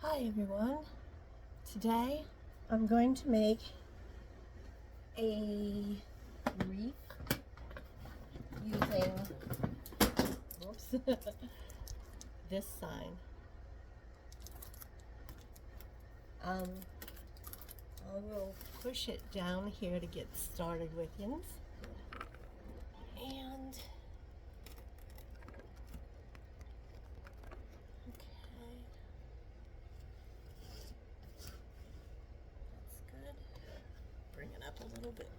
Hi everyone. Today I'm going to make a wreath using this sign. I will push it down here to get started with you. And bring it up a little bit.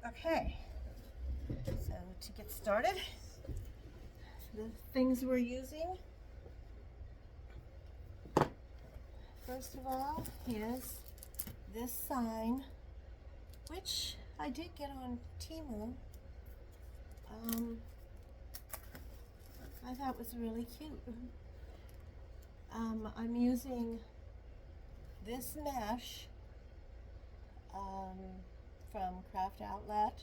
Okay, so to get started, the things we're using, first of all, is this sign, which I did get on Temu. I thought was really cute. I'm using this mesh from Craft Outlet.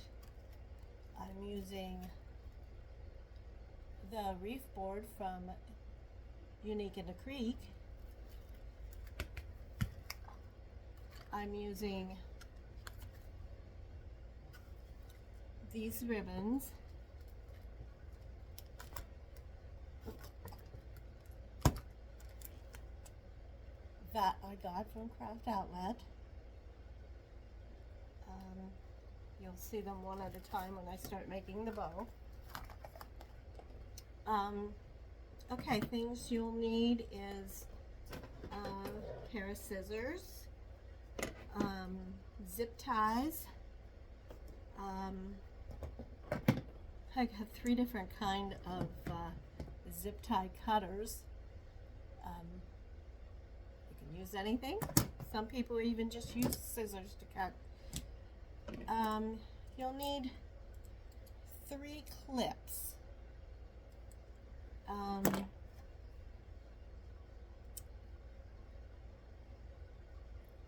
I'm using the wreath board from Unique in the Creek. I'm using these ribbons. That I got from Craft Outlet. You'll see them one at a time when I start making the bow. Okay, things you'll need is a pair of scissors, zip ties. I have 3 different kind of zip tie cutters. You can use anything. Some people even just use scissors to cut. You'll need 3 clips.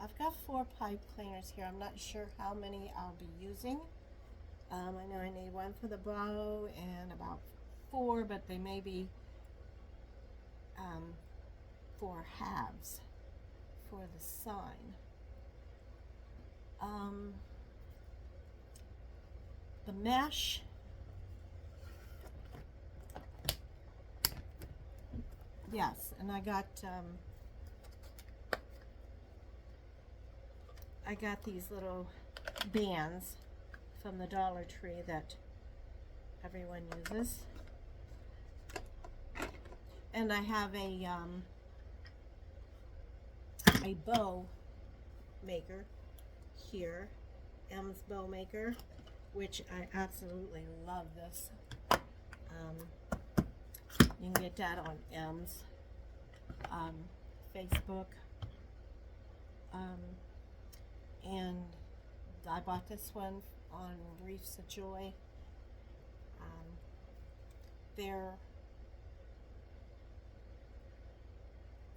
I've got 4 pipe cleaners here. I'm not sure how many I'll be using. I know I need 1 for the bow and about 4, but they may be 4 halves for the sign. The mesh, yes, and I got these little bands from the Dollar Tree that everyone uses, and I have a bow maker here, M's bow maker, which I absolutely love this. You can get that on M's Facebook, and I bought this one on Wreaths of Joy. Their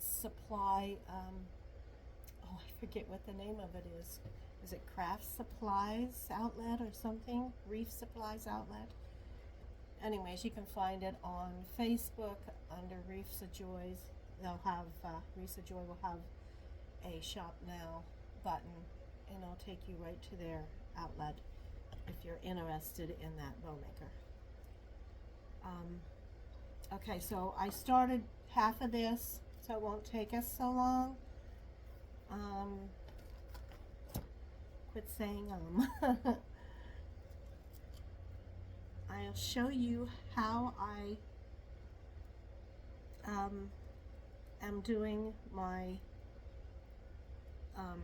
supply, I forget what the name of it is. Is it Craft Supplies Outlet or something? Wreath Supplies Outlet. Anyways, you can find it on Facebook under Wreaths of Joys. They'll have, Wreaths of Joy will have a Shop Now button, and it'll take you right to their outlet if you're interested in that bow maker. Okay, so I started half of this, so it won't take us so long. Quit saying I'll show you how I am doing my I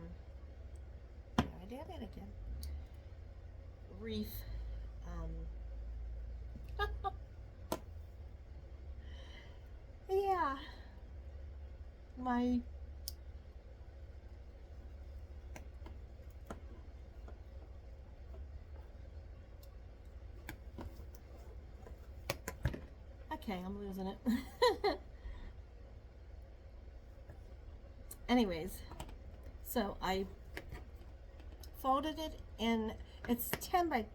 did it again. Wreath. Yeah. My okay, I'm losing it. Anyways, so I folded it in, it's 10 by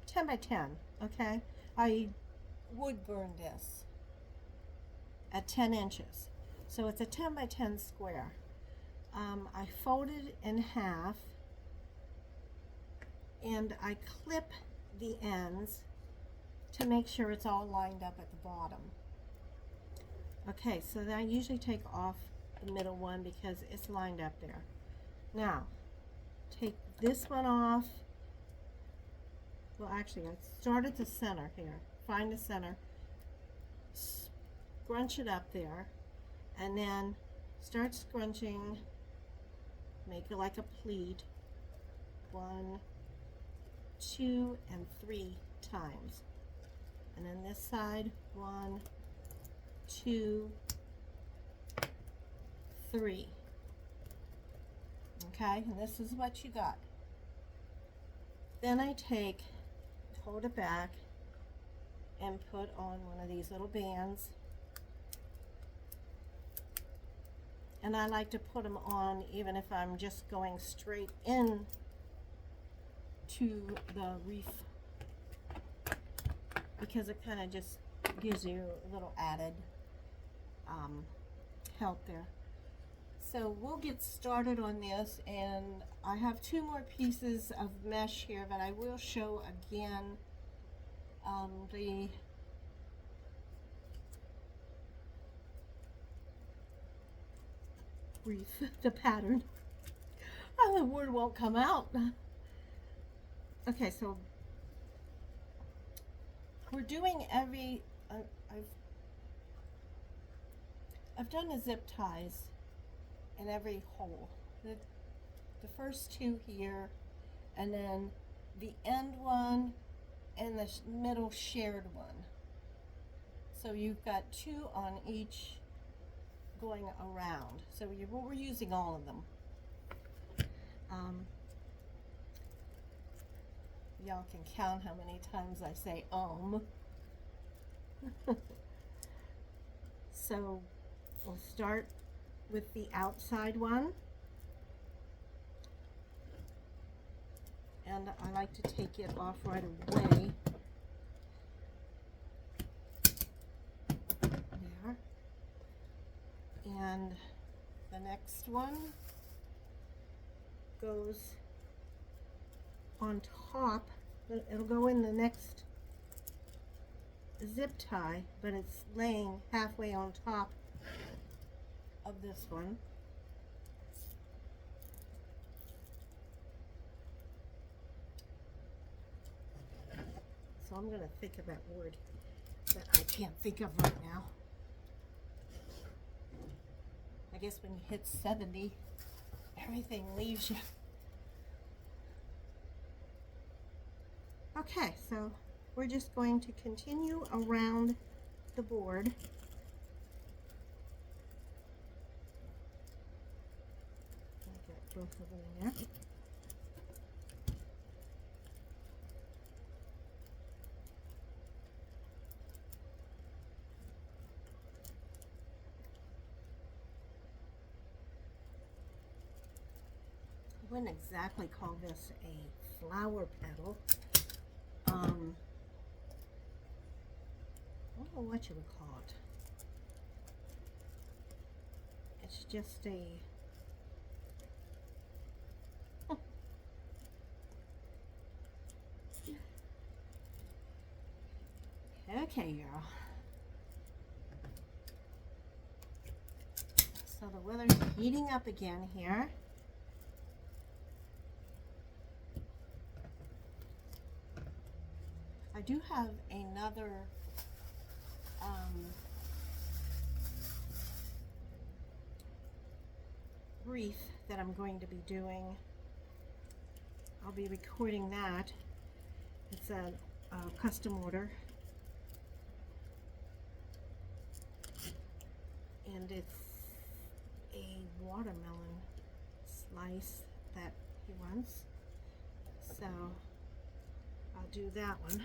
10, okay? I wood burn this at 10 inches. So it's a 10 by 10 square. I fold it in half and I clip the ends to make sure it's all lined up at the bottom. Okay, so then I usually take off the middle one because it's lined up there. Now, take this one off. Well, actually, I start at the center here. Find the center, scrunch it up there, and then start scrunching. Make it like a pleat. 1, 2, and 3 times. And then this side, 1, 2, 3. Okay, and this is what you got. Then I hold it back and put on one of these little bands. And I like to put them on even if I'm just going straight in to the wreath, because it kind of just gives you a little added help there. So we'll get started on this, and I have 2 more pieces of mesh here, but I will show again the wreath, the pattern. Oh, the word won't come out. Okay, so we're doing every, I've done the zip ties in every hole. The first 2 here, and then the end one and the middle shared one. So you've got 2 on each going around. So we're using all of them. Y'all can count how many times I say So we'll start with the outside one, and I like to take it off right away. There. And the next one goes on top. It'll go in the next zip tie, but it's laying halfway on top of this one. So I'm going to think of that word that I can't think of right now. I guess when you hit 70, everything leaves you. Okay, so we're just going to continue around the board. I've got both of them in there. I wouldn't exactly call this a flower petal. I don't know what you would call it. It's just a okay, girl. So the weather's heating up again here. I do have another wreath that I'm going to be doing. I'll be recording that. It's a custom order, and it's a watermelon slice that he wants, so I'll do that one,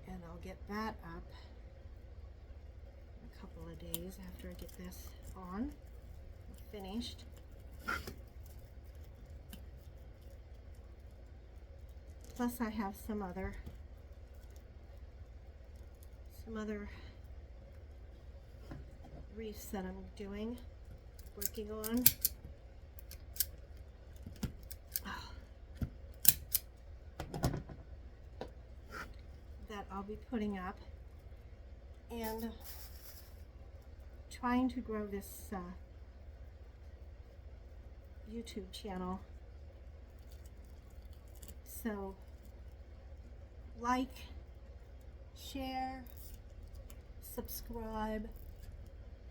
and I'll get that up in a couple of days after I get this on finished. Plus I have some other some other wreaths that I'm working on. That I'll be putting up, and trying to grow this YouTube channel. So like, share, subscribe,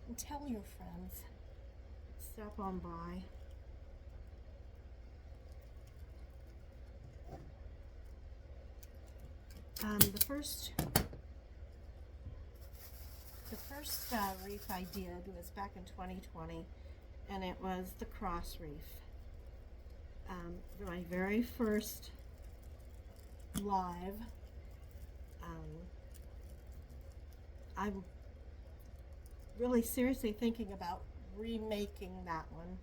and tell your friends. Stop on by. The first wreath I did was back in 2020, and it was the cross wreath. My very first live. I'm really seriously thinking about remaking that one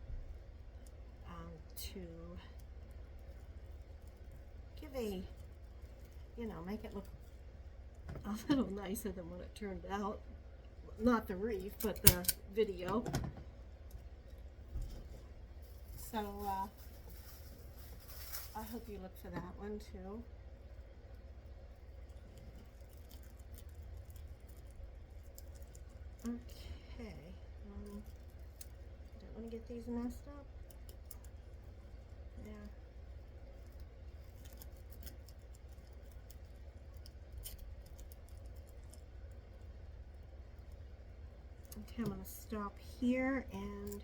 to give a, make it look a little nicer than what it turned out. Not the wreath, but the video. So I hope you look for that one too. Okay, don't want to get these messed up. Yeah. Okay, I'm going to stop here and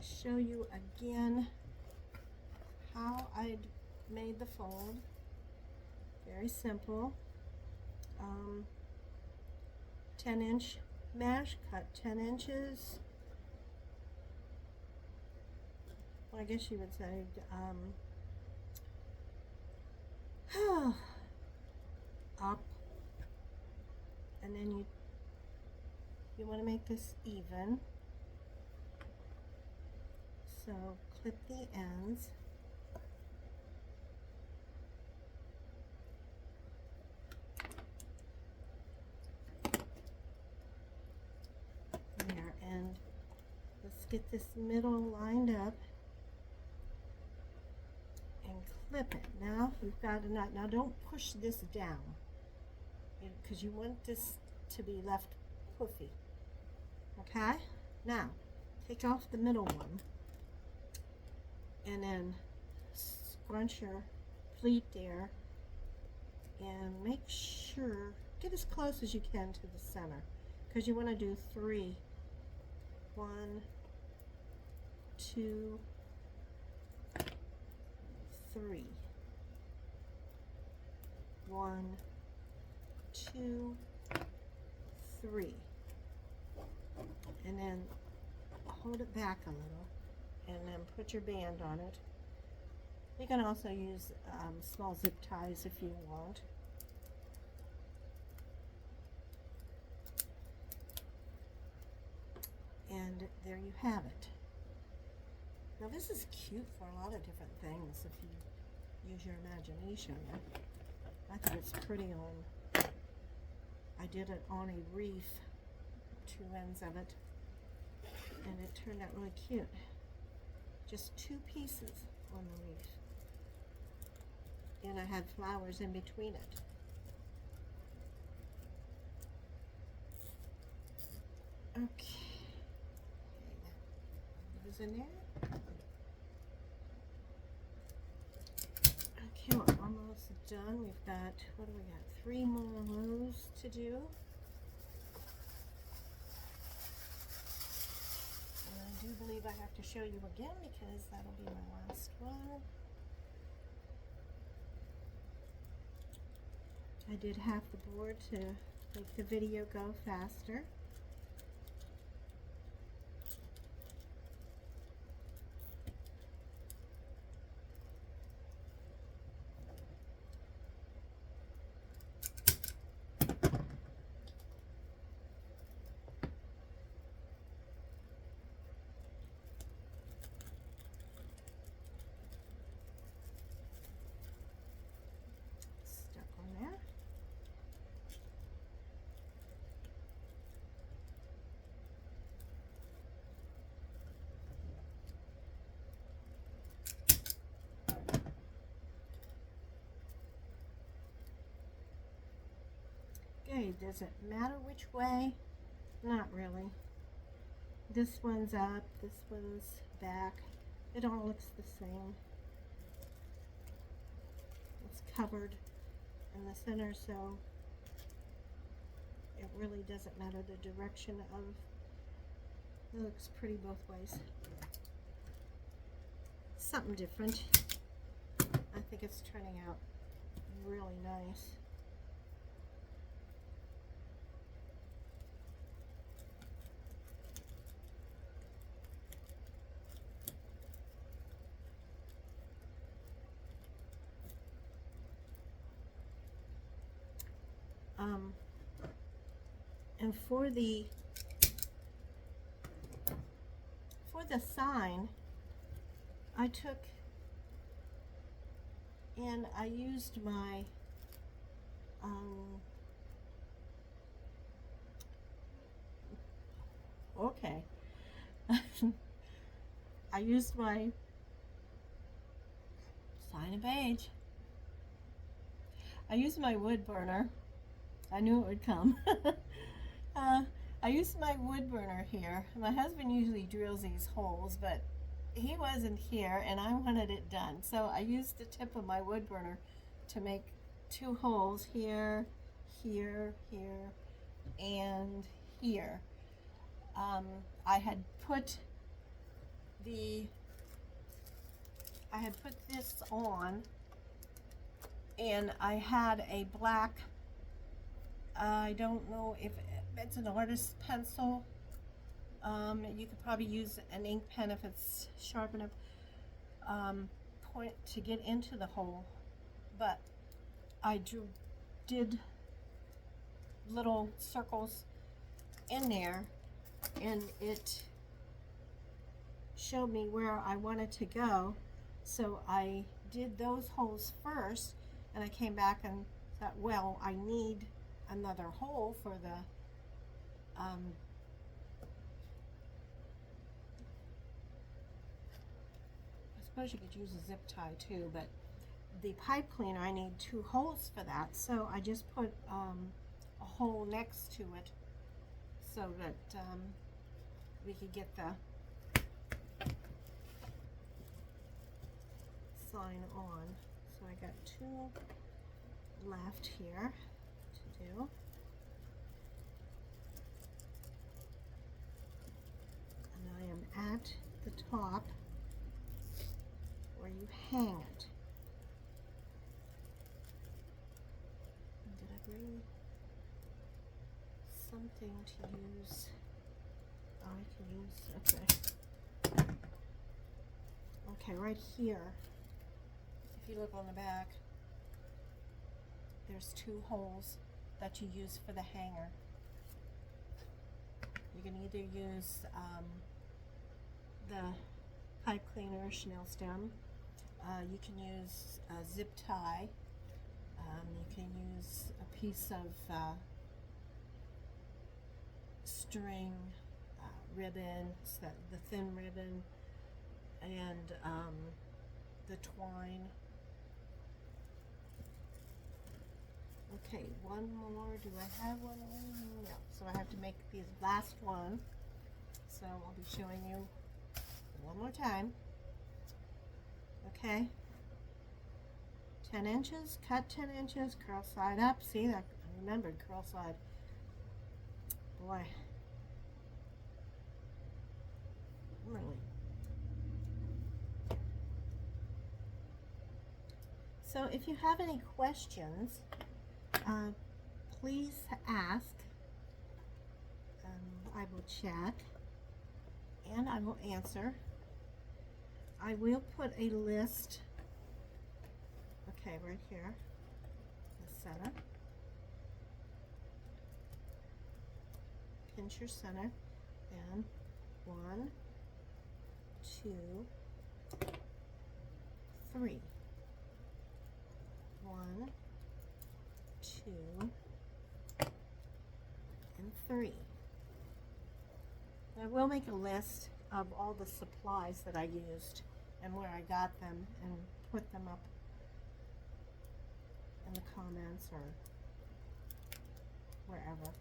show you again how I made the fold. Very simple. 10-inch mesh, cut 10 inches. Well, I guess you would say up, and then you want to make this even, so clip the ends. There, and let's get this middle lined up and clip it. Now you've got a knot. Now don't push this down, because you want this to be left poofy. Okay, now take off the middle one and then scrunch your pleat there and make sure, get as close as you can to the center, because you want to do 3. 1, 2, 3. 1, 2, 3. And then hold it back a little, and then put your band on it. You can also use small zip ties if you want. And there you have it. Now this is cute for a lot of different things if you use your imagination. I think it's pretty on, I did it on a wreath, 2 ends of it, and it turned out really cute. Just 2 pieces on the wreath, and I had flowers in between it. Okay, that goes in there. Okay, we're almost done. We've got, what do we got? 3 more rows to do. I do believe I have to show you again, because that'll be my last one. I did half the board to make the video go faster. say, does it matter which way? Not really. This one's up, this one's back. It all looks the same. It's covered in the center, so it really doesn't matter the direction of. It looks pretty both ways. Something different. I think it's turning out really nice. And for the sign, I took and I used my okay. I used my sign of age. I used my wood burner. I knew it would come. I used my wood burner here. My husband usually drills these holes, but he wasn't here and I wanted it done. So I used the tip of my wood burner to make 2 holes here, here, here, and here. I had put this on, and I had a black, I don't know if it's an artist's pencil. You could probably use an ink pen if it's sharp enough point to get into the hole, but I did little circles in there, and it showed me where I wanted to go. So I did those holes first, and I came back and thought, well, I need another hole for the I suppose you could use a zip tie too, but the pipe cleaner, I need 2 holes for that. So I just put a hole next to it so that we could get the sign on. So I got 2 left here to do. And I am at the top where you hang it. Did I bring something to use? Oh, I can use, okay. Okay, right here, if you look on the back, there's 2 holes that you use for the hanger. You can either use the pipe cleaner Chanel stem. You can use a zip tie. You can use a piece of string, ribbon, so the thin ribbon, and the twine. Okay, one more. Do I have one? No. So I have to make the last one. So I'll be showing you one more time. Okay. 10 inches, cut 10 inches, curl side up. See, that I remembered curl side. Boy. Really. So if you have any questions, please ask. I will check and I will answer. I will put a list, okay, right here, the center. Pinch your center, and 1, 2, 3. 1, 2, and 3. I will make a list of all the supplies that I used and where I got them, and put them up in the comments or wherever.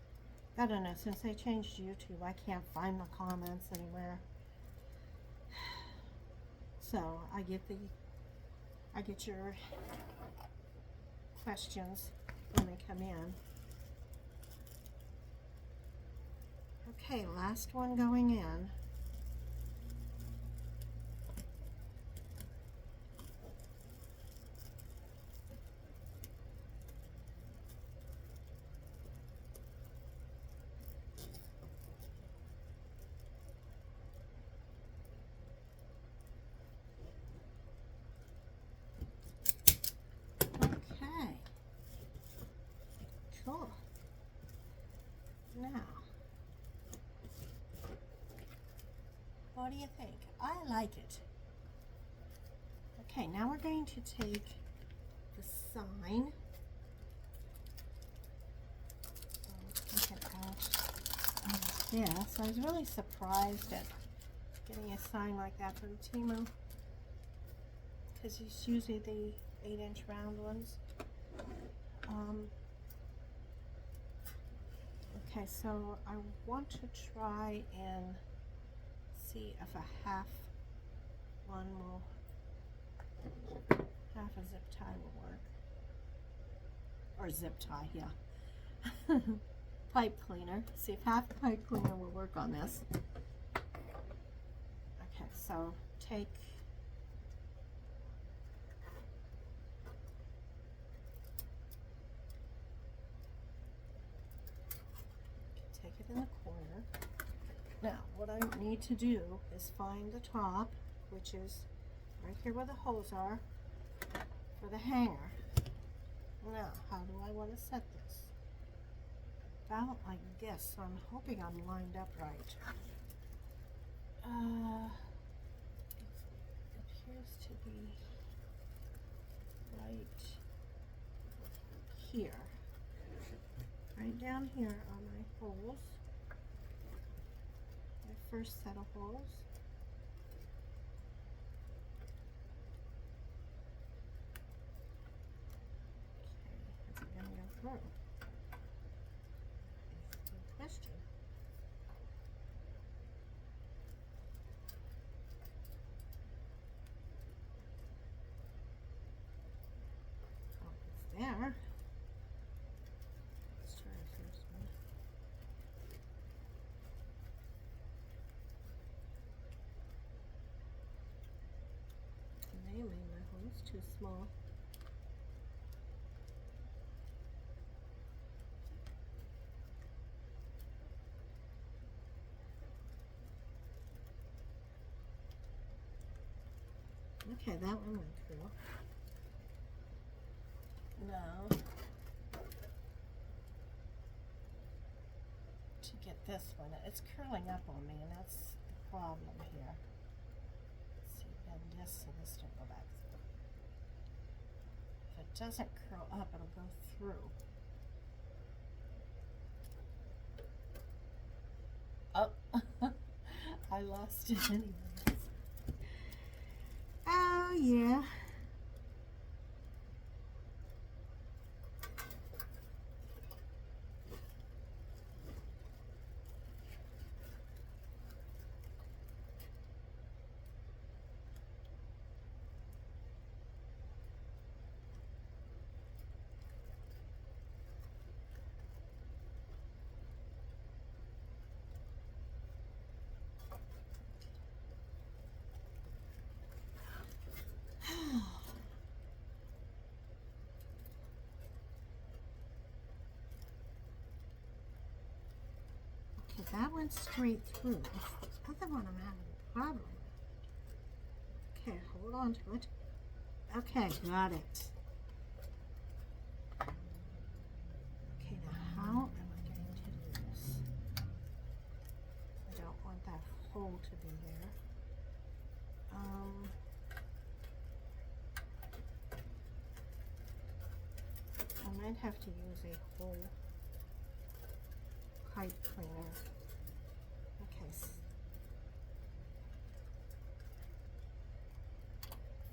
I don't know, since they changed YouTube, I can't find the comments anywhere. So I get your questions when they come in. Okay, last one going in. Okay. Cool. Now, what do you think? I like it. Okay, now we're going to take the sign. Take it out of this. I was really surprised at getting a sign like that from Timo, because it's usually the 8-inch round ones. Okay, so I want to try and see if a half a zip tie will work. Or zip tie, yeah. Pipe cleaner. See if half pipe cleaner will work on this. Okay, so take it in the corner. Now, what I need to do is find the top, which is right here where the holes are for the hanger. Now, how do I want to set this? About like this, so I'm hoping I'm lined up right. It appears to be right here. Right down here are my holes. My first set of holes. Okay, is it going to go through? That's a good question. Oh, it's there. Let's try the first one. They made my holes too small. Okay, that one went through. Now, to get this one, it's curling up on me, and that's the problem here. Let's see, bend this so this don't go back through. If it doesn't curl up, it'll go through. Oh, I lost it anyways. Oh, yeah. Okay, that went straight through. It's the other one I'm having a problem with. Okay, hold on to it. Okay, got it. Okay, now how am I going to do this? I don't want that hole to be there. I might have to use a whole pipe cleaner. Okay.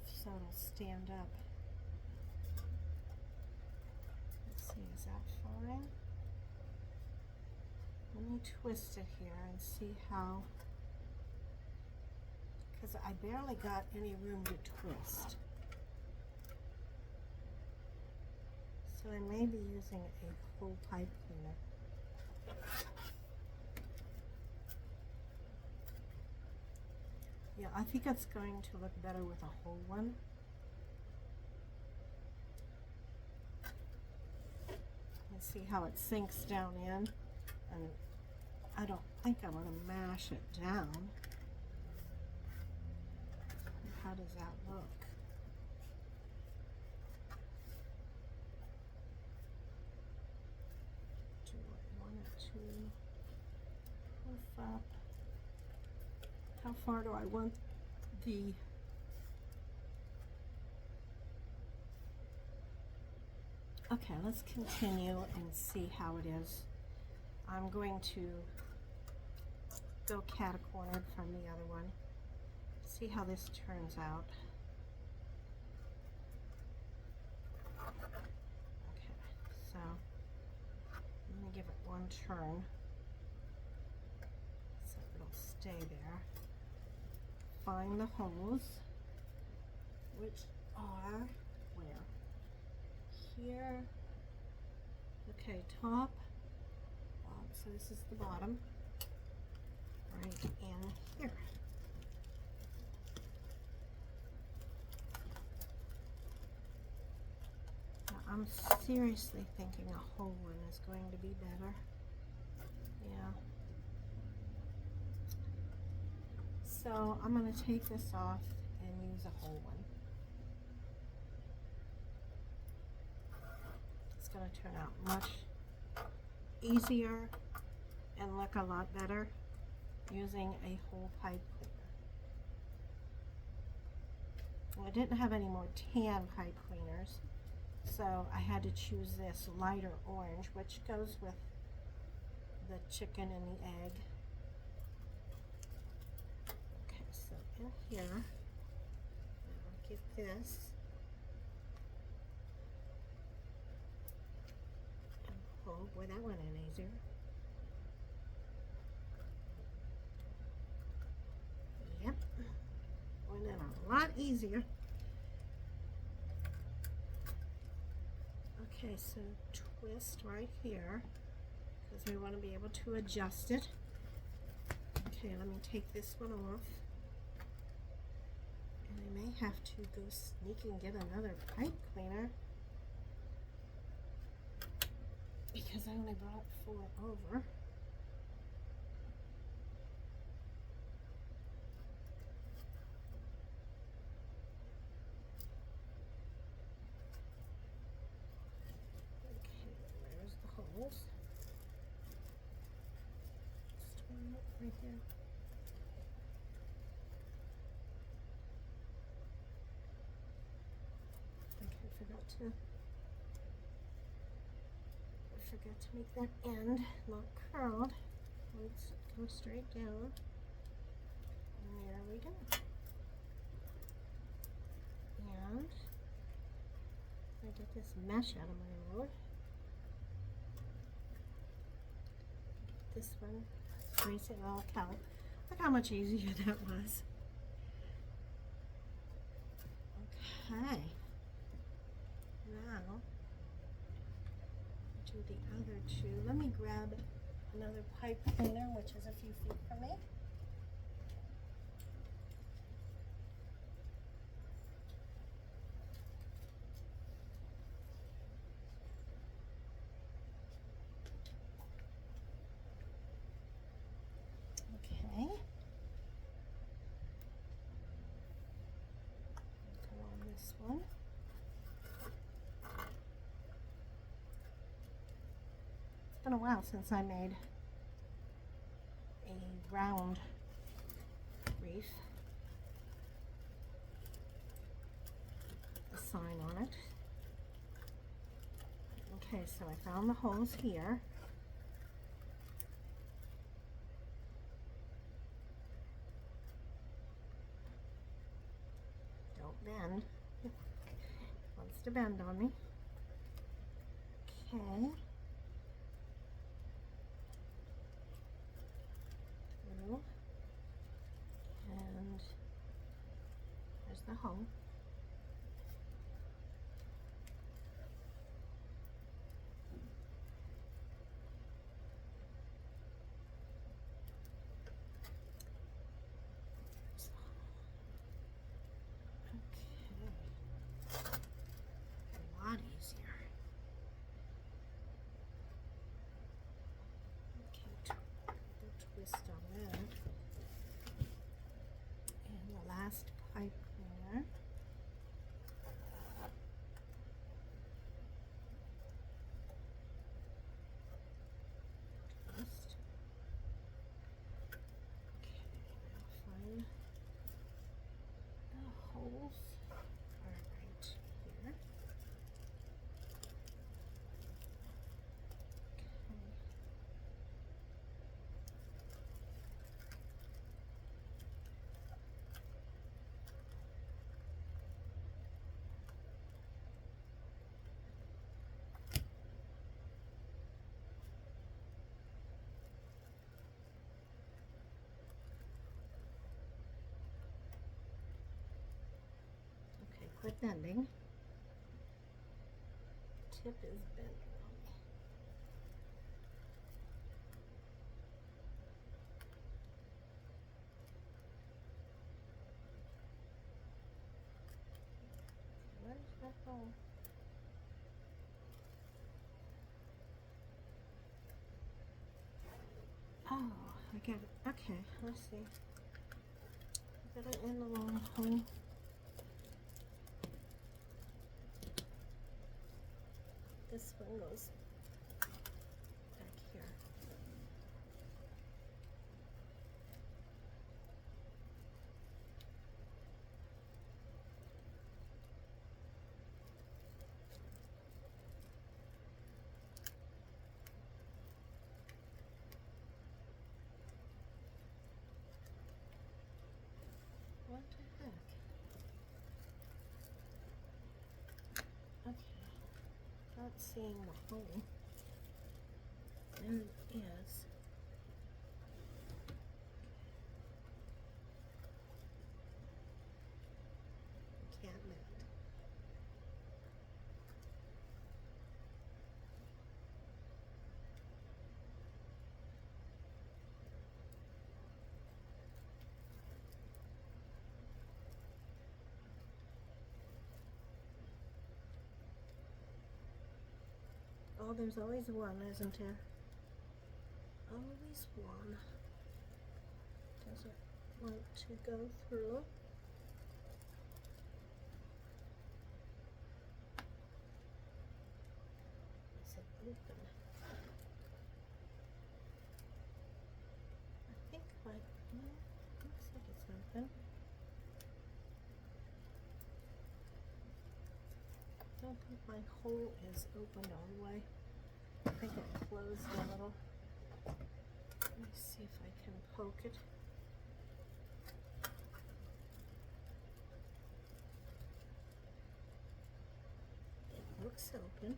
So it'll stand up. Let's see, is that fine? Let me twist it here and see how, because I barely got any room to twist. So I may be using a whole pipe cleaner. Yeah, I think it's going to look better with a whole one. And see how it sinks down in. And I don't think I want to mash it down. How does that look? Do I want it to puff up? How far do I want the Okay, let's continue and see how it is. I'm going to go cat-cornered from the other one. See how this turns out. Okay, so I'm going to give it one turn so it'll stay there. Find the holes, which are where? Here. Okay, top. So this is the bottom. Right in here. Now, I'm seriously thinking a whole one is going to be better. Yeah. So I'm going to take this off and use a whole one. It's going to turn out much easier and look a lot better using a whole pipe cleaner. Well, I didn't have any more tan pipe cleaners, so I had to choose this lighter orange, which goes with the chicken and the egg. Okay, so in here, I'll get this. Oh boy, that went in easier. Yep, went in a lot easier. Okay, so twist right here because we want to be able to adjust it. Okay, let me take this one off. And I may have to go sneak and get another pipe cleaner because I only brought 4 over. Okay, where's the holes? Just one right here. Okay, forgot to make that end not curled. Let's go straight down. And there we go. And I get this mesh out of my road. This one, trace it all out. Look how much easier that was. Okay. Now, do the other two. Let me grab another pipe cleaner, which is a few feet from me. Okay. Go on this one. It's been a while since I made a round wreath. A sign on it. Okay, so I found the holes here. Don't bend. Wants to bend on me. Okay. Quit bending. Tip is bending on me. Where did that go? Oh, I got it. Okay, let's see. I got it in the wrong hole. This one goes back here. What the heck? Okay, not seeing the hole. There it is. Can't mend. Oh, there's always one, isn't there? Always one. Doesn't want to go through. Is it open? I think my, no, looks like it's open. I don't think my hole is opened all the way. I think it closed a little. Let me see if I can poke it. It looks open.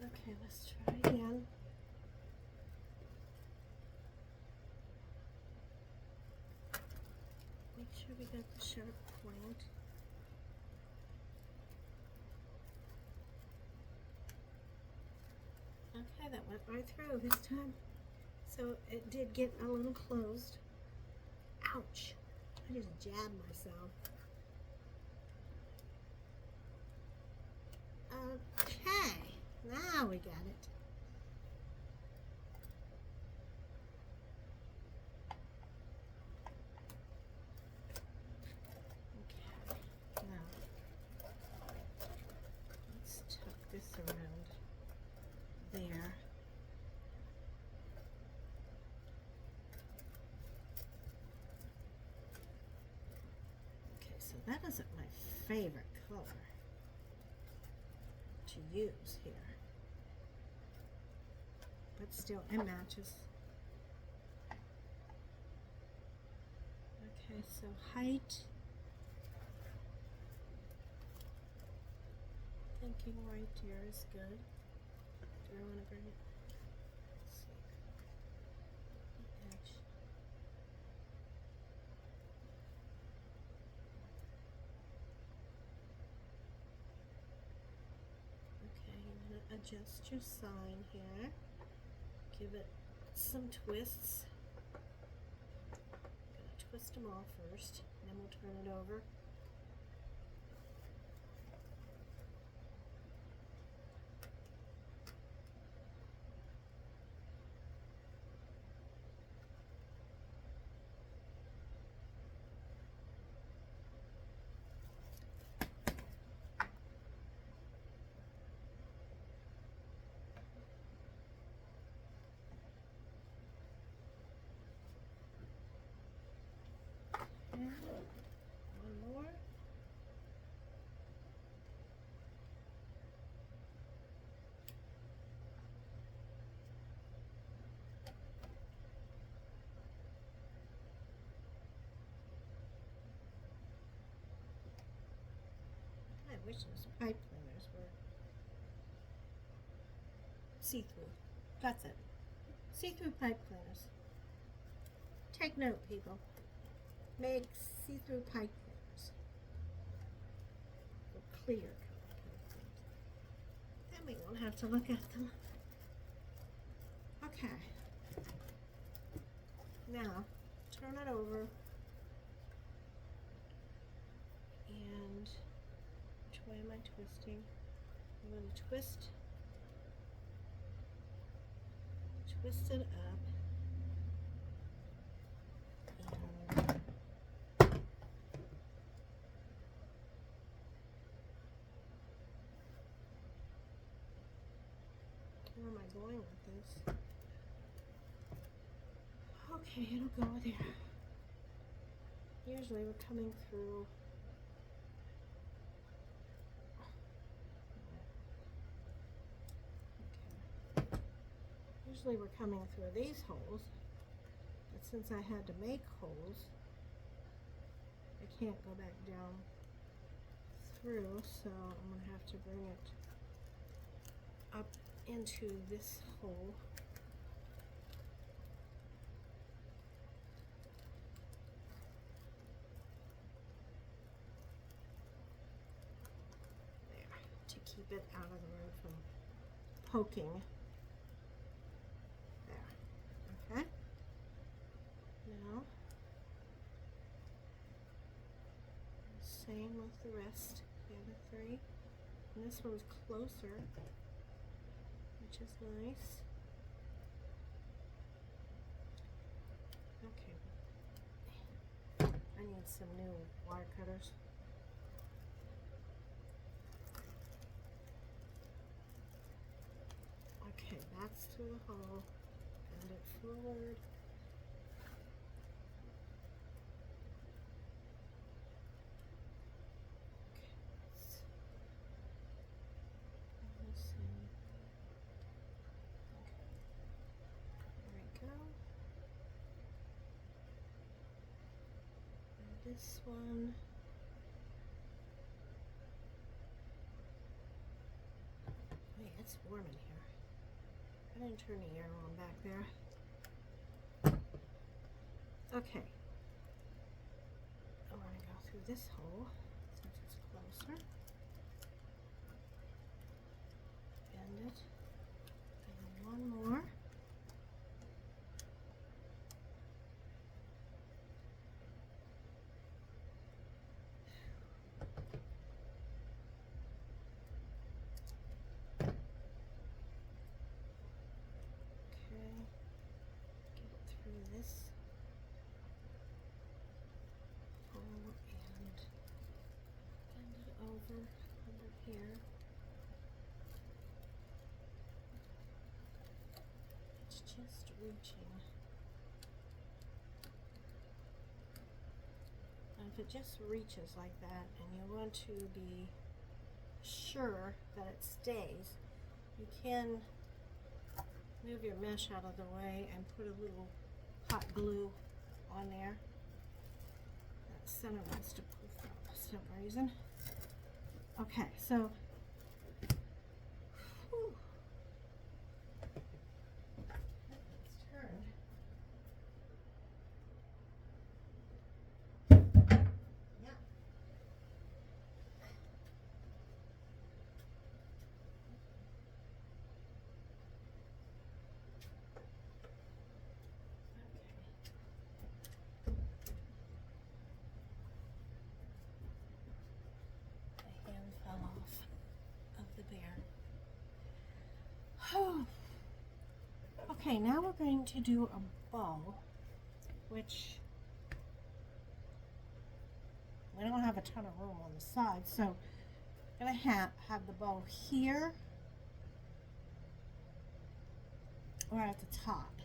Okay, let's try again. Make sure we got the sharp point. Okay, that went right through this time. So it did get a little closed. Ouch. I just jabbed myself. Okay, now we got it. Okay, now let's tuck this around there. Okay, so that isn't my favorite color to use here, but still it matches. Okay, so height, thinking right here is good. Do I want to bring it? Let's see. The edge. Okay, I'm going to adjust your sign here. Give it some twists. I'm going to twist them all first, and then we'll turn it over. One more. wish those pipe cleaners were see-through. That's it. See-through pipe cleaners. Take note, people. Make see-through pipe cleaners. Or clear pipe cleaners. Then we won't have to look at them. Okay. Now, turn it over. And which way am I twisting? I'm going to twist it up. Where am I going with this? Okay, it'll go there. Usually we're coming through Usually we're coming through these holes, but since I had to make holes, I can't go back down through, so I'm going to have to bring it up into this hole. There, to keep it out of the road from poking. Okay. Now, same with the rest, the other three. And this one's closer, which is nice. Okay. I need some new wire cutters. Okay, that's through the hole. Bend it forward. Okay, let's see. Okay, there we go. And this one. Wait, it's warm in here. I didn't turn the air on back there. Okay. I want to go through this hole since it's closer. Bend it. And then one more. This hole and bend it over under here. It's just reaching. And if it just reaches like that and you want to be sure that it stays, you can move your mesh out of the way and put a little hot glue on there. That center wants to poof out for some reason. Okay, so whew. It's turned. Yeah. Fell off of the bear. Okay, now we're going to do a bow, which we don't have a ton of room on the side, so I'm going to have the bow here or at the top.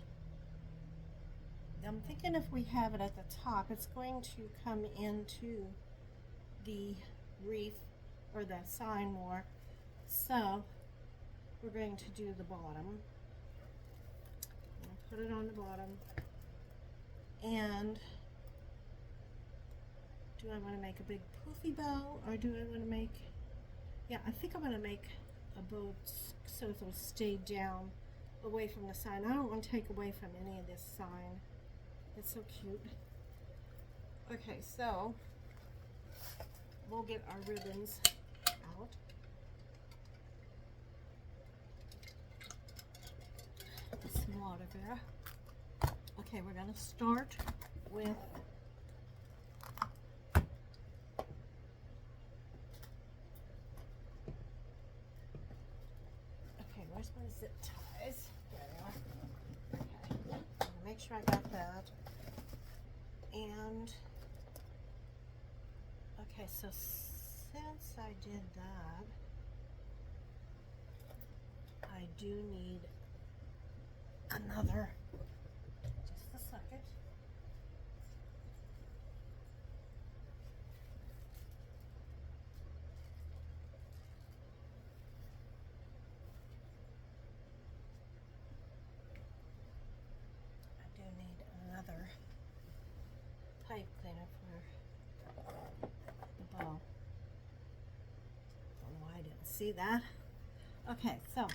I'm thinking if we have it at the top, it's going to come into the wreath or the sign more, so we're going to do the bottom. I'm going to put it on the bottom, and do I want to make a big poofy bow or do I want to make Yeah, I think I'm going to make a bow so it'll stay down away from the sign. I don't want to take away from any of this sign. It's so cute. Okay, so we'll get our ribbons out. Some water there. Okay, we're going to start with where's my zip ties? There they are. Okay, I'm gonna make sure I got that. And okay, so since I did that, I do need another. Just a second. Another pipe cleaner for the bow. Don't know why I didn't see that. Okay, so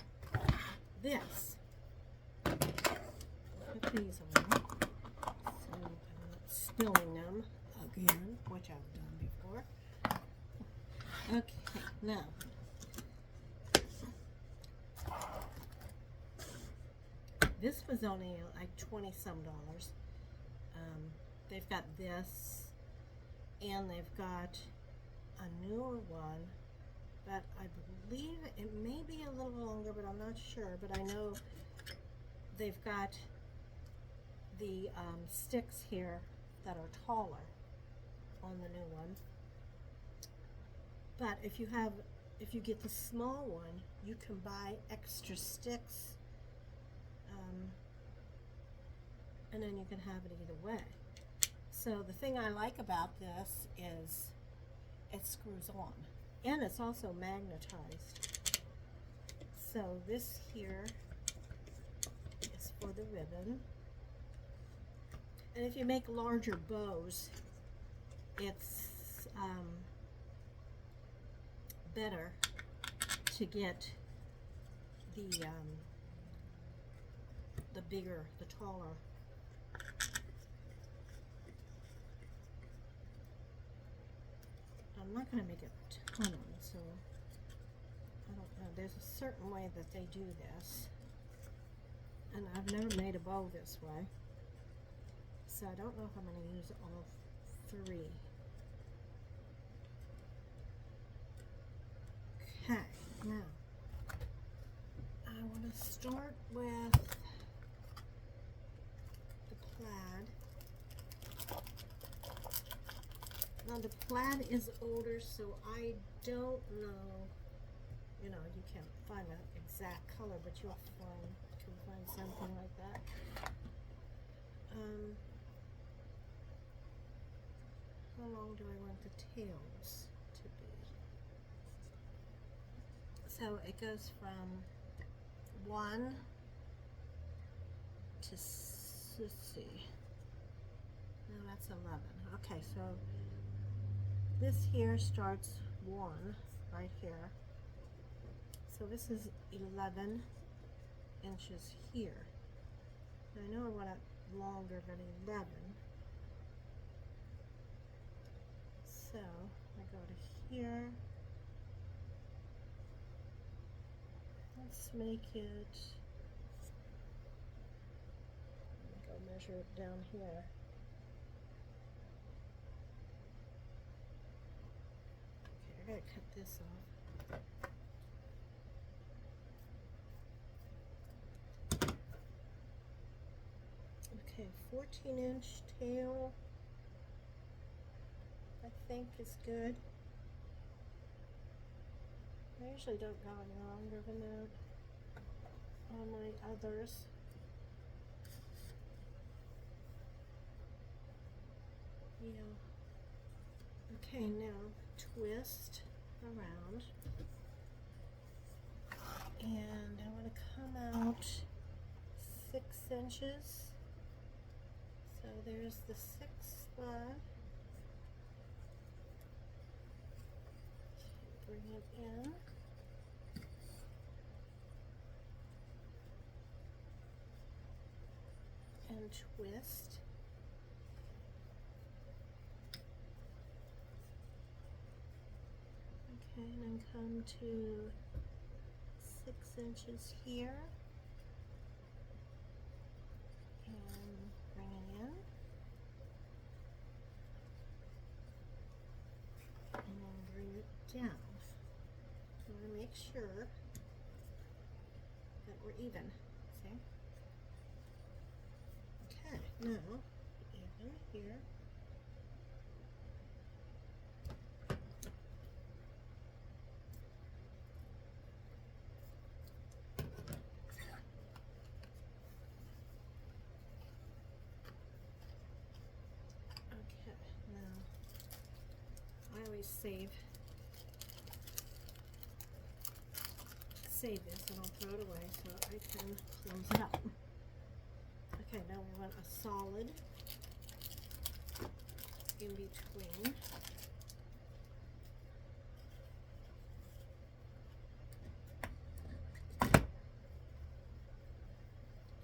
this, put these away so I'm not spilling them again, which I've done before. Okay, now this was only like $20-some. They've got this, and they've got a newer one that I believe it may be a little longer, but I'm not sure. But I know they've got the sticks here that are taller on the new one. But if you get the small one, you can buy extra sticks. And then you can have it either way. So the thing I like about this is it screws on, and it's also magnetized. So this here is for the ribbon. And if you make larger bows, it's better to get the bigger, the taller. I'm not going to make a ton of them, so I don't know. There's a certain way that they do this, and I've never made a bow this way, so I don't know if I'm going to use all three. Okay, now I want to start with the plaid. Now the plaid is older, so I don't know, you can't find an exact color, but you can find something like that. How long do I want the tails to be? So it goes from 1 to, let's see, no, that's 11. Okay, so this here starts 1 right here. So this is 11 inches here. I know I want it longer than 11. So I go to here. Let's make it, go measure it down here. Okay, I gotta cut this off. Okay, 14-inch tail, I think is good. I usually don't go any longer than that on my others. Yeah. Okay, now twist around. And I want to come out 6 inches. So there's the 6th spot. bring it in. And twist. Okay, and then come to 6 inches here. And bring it in. And then bring it down. I want to make sure that we're even. See? Okay, now even here. Okay, now I always save this and I'll throw it away so I can close it up. Okay, now we want a solid in between.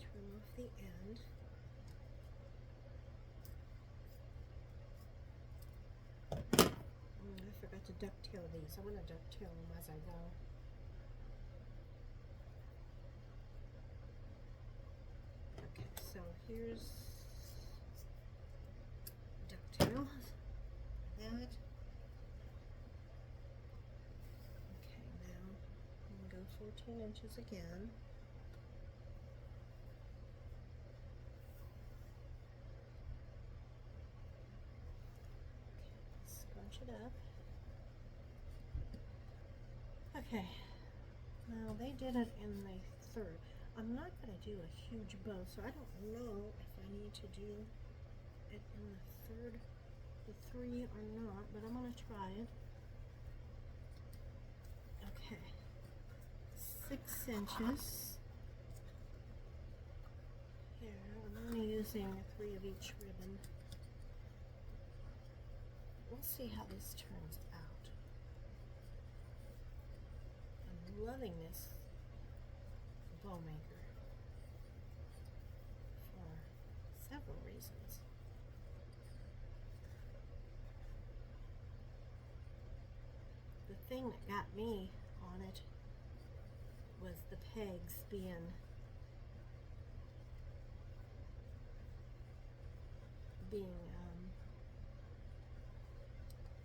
Trim off the end. I forgot to ducktail these. I want to ducktail them as I go. Okay, so here's ducktail. That. Okay, now I'm going to go 14 inches again. Scrunch it up. Okay, now they did it in the third. I'm not going to do a huge bow, so I don't know if I need to do it in the 3 or not, but I'm going to try it. Okay, 6 inches. Here, I'm only using 3 of each ribbon. We'll see how this turns out. I'm loving this bow maker for several reasons. The thing that got me on it was the pegs being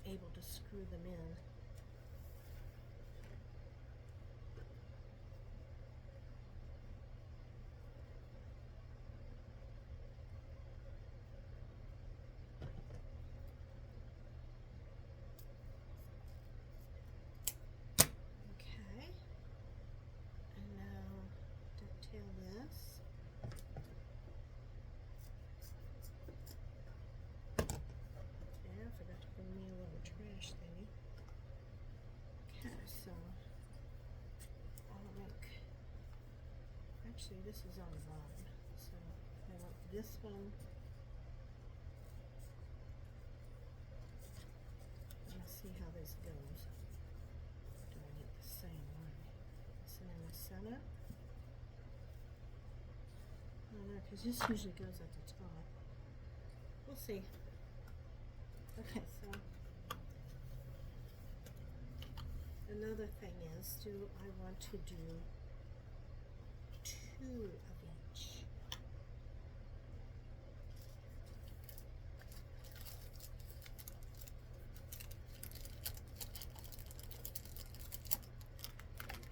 able to screw them in. Okay, and now ducktail this. I forgot to bring me a little trash thingy. Okay, so I'll make, actually this is on the bottom, so I want this one. Let's see how this goes. Doing it the same way. This one in the center. I don't know, because this usually goes at the top. We'll see. Okay, so another thing is, do I want to do 2 of each?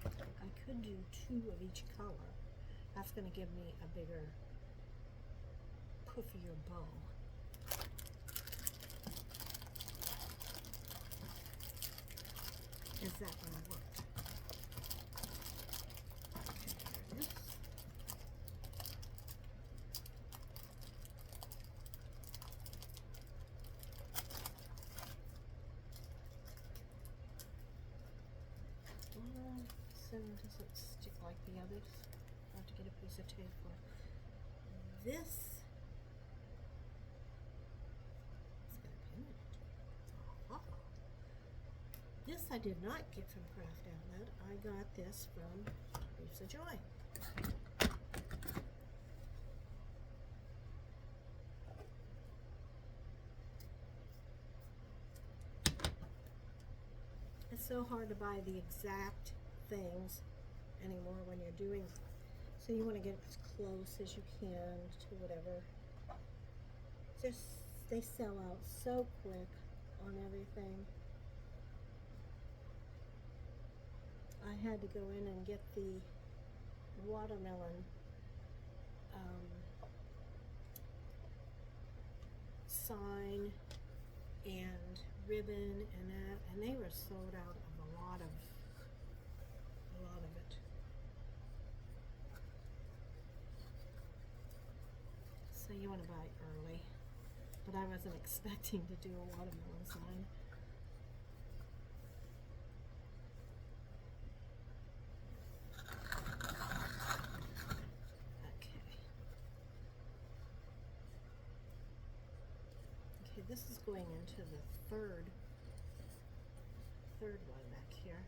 I could do 2 of each color. That's going to give me a bigger, poofier bow. Is that going to work? Okay, there it is. This one doesn't stick like the others. I have to get a piece of tape for this. It's got a pin in it. This I did not get from Craft Outlet. I got this from Wreaths of Joy. It's so hard to buy the exact things anymore when you're doing, so you want to get as close as you can to whatever. Just, they sell out so quick on everything. I had to go in and get the watermelon sign and ribbon and that, and they were sold out of a lot of it. So you want to buy early, but I wasn't expecting to do a watermelon sign. Okay, this is going into the third one back here.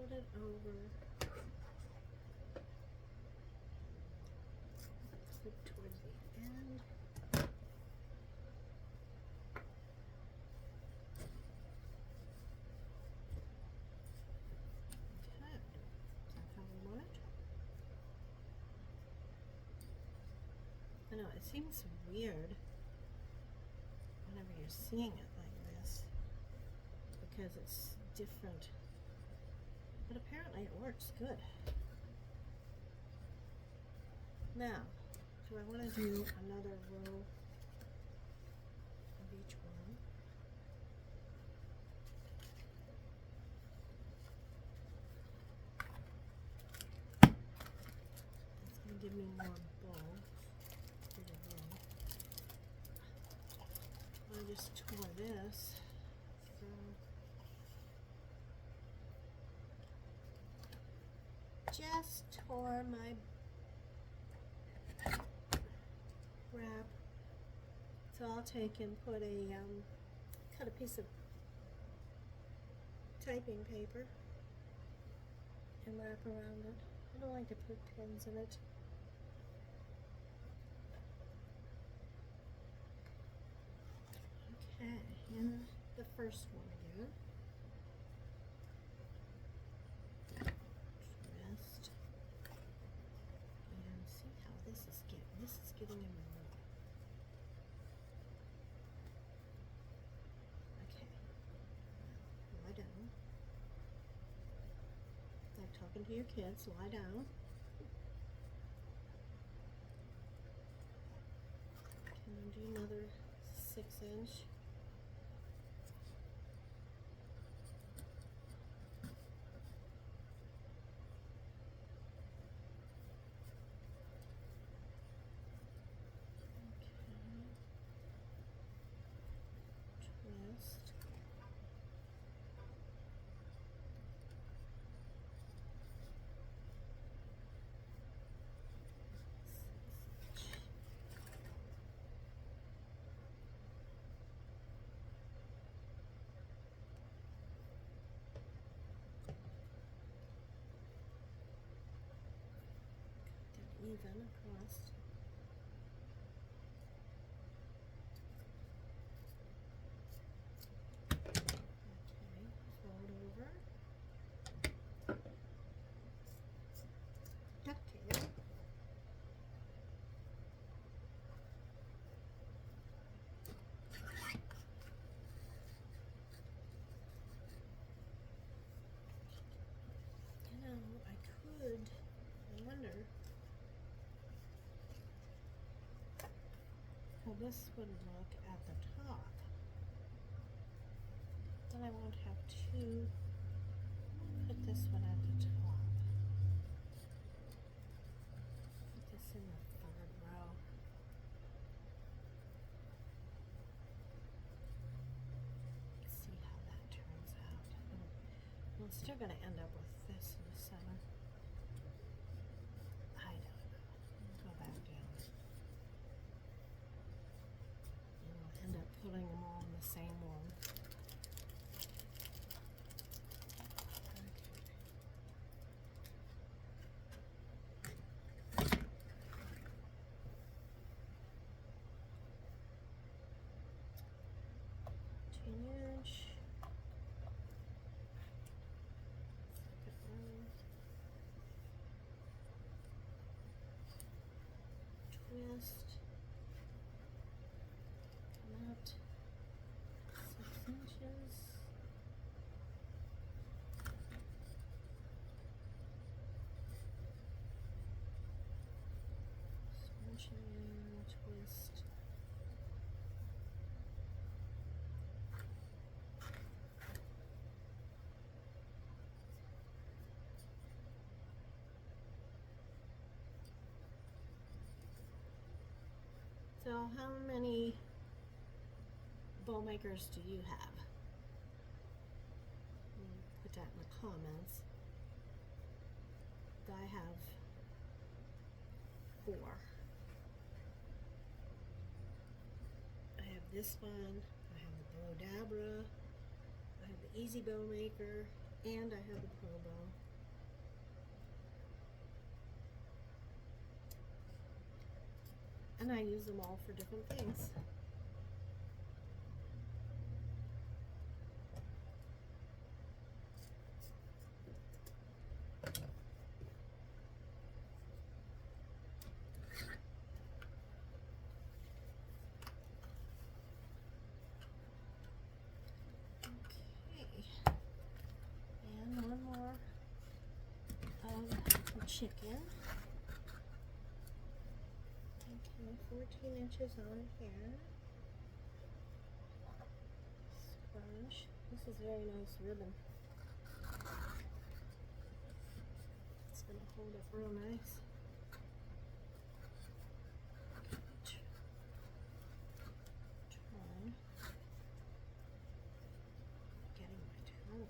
It over, flip towards the end. Okay, is that how we want it? I know, it seems weird whenever you're seeing it like this, because it's different. But apparently it works good. Now, do I want to do another row of each one? It's going to give me more bulbs for the row. I just tore this. So just tore my wrap, so I'll take and put a cut a piece of typing paper and wrap around it. I don't like to put pins in it. Okay, and the first one again. Getting in my room. Okay, lie down. Like talking to your kids, lie down. And then do another 6-inch. Even across. Okay, fold over. Ducktail. this would look at the top. Then I won't have to put this one at the top. Put this in the third row. See how that turns out. I'm still going to end up with this in the center. I don't know. Go back down. And I'll end up putting them all in the same one. Twist, come out 6 inches, scrunch in, twist, so how many bow makers do you have? Put that in the comments. I have 4. I have this one, I have the Bow Dabra, I have the Easy Bow Maker, and I have the Pro Bow. And I use them all for different things. Okay, and one more of the chicken. Okay, 14 inches on here. Scrunch. This is very nice ribbon. It's going to hold up real nice. Turn. Getting my towel.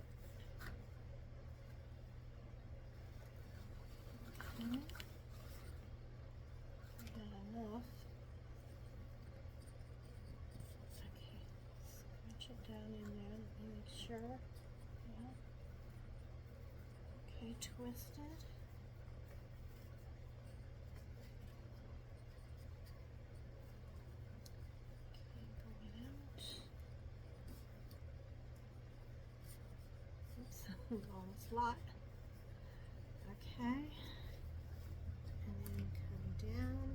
Okay. Enough. Okay, scratch it down in there. Let me make sure. Yeah. Okay, twist it. Okay, pull it out. Oops, long slot. Okay. And then come down.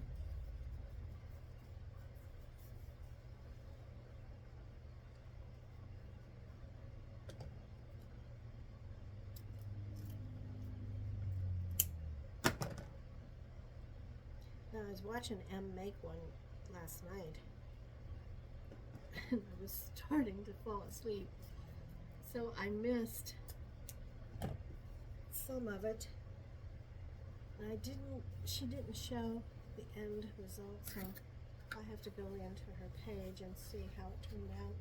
Now, I was watching Em make one last night, and I was starting to fall asleep, so I missed some of it. She didn't show the end result, so I have to go into her page and see how it turned out.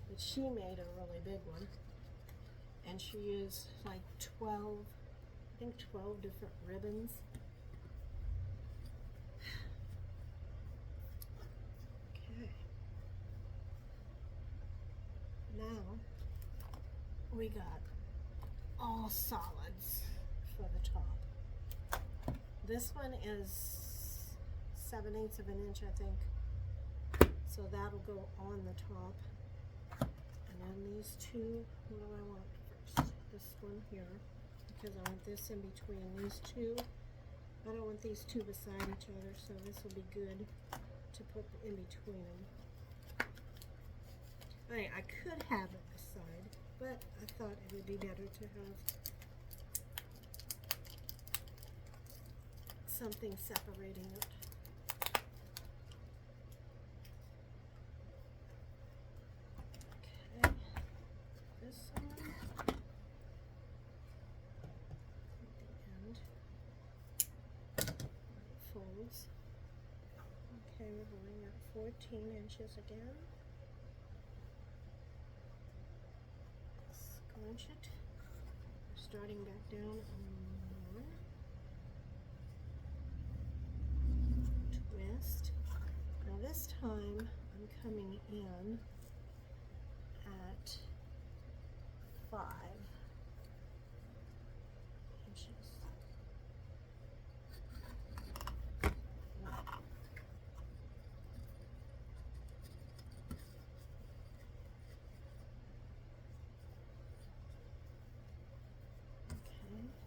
But she made a really big one, and she used like 12 different ribbons. Okay. Now we got all solids for the top. This one is 7/8 of an inch, I think. So that'll go on the top. And then these two, what do I want first? This one here, because I want this in between these two. I don't want these two beside each other, so this will be good to put in between them. I could have it beside, but I thought it would be better to have something separating it. lines. Okay, we're going up 14 inches again. Scrunch it. Starting back down on 1. Twist. Now this time I'm coming in at 5 inches.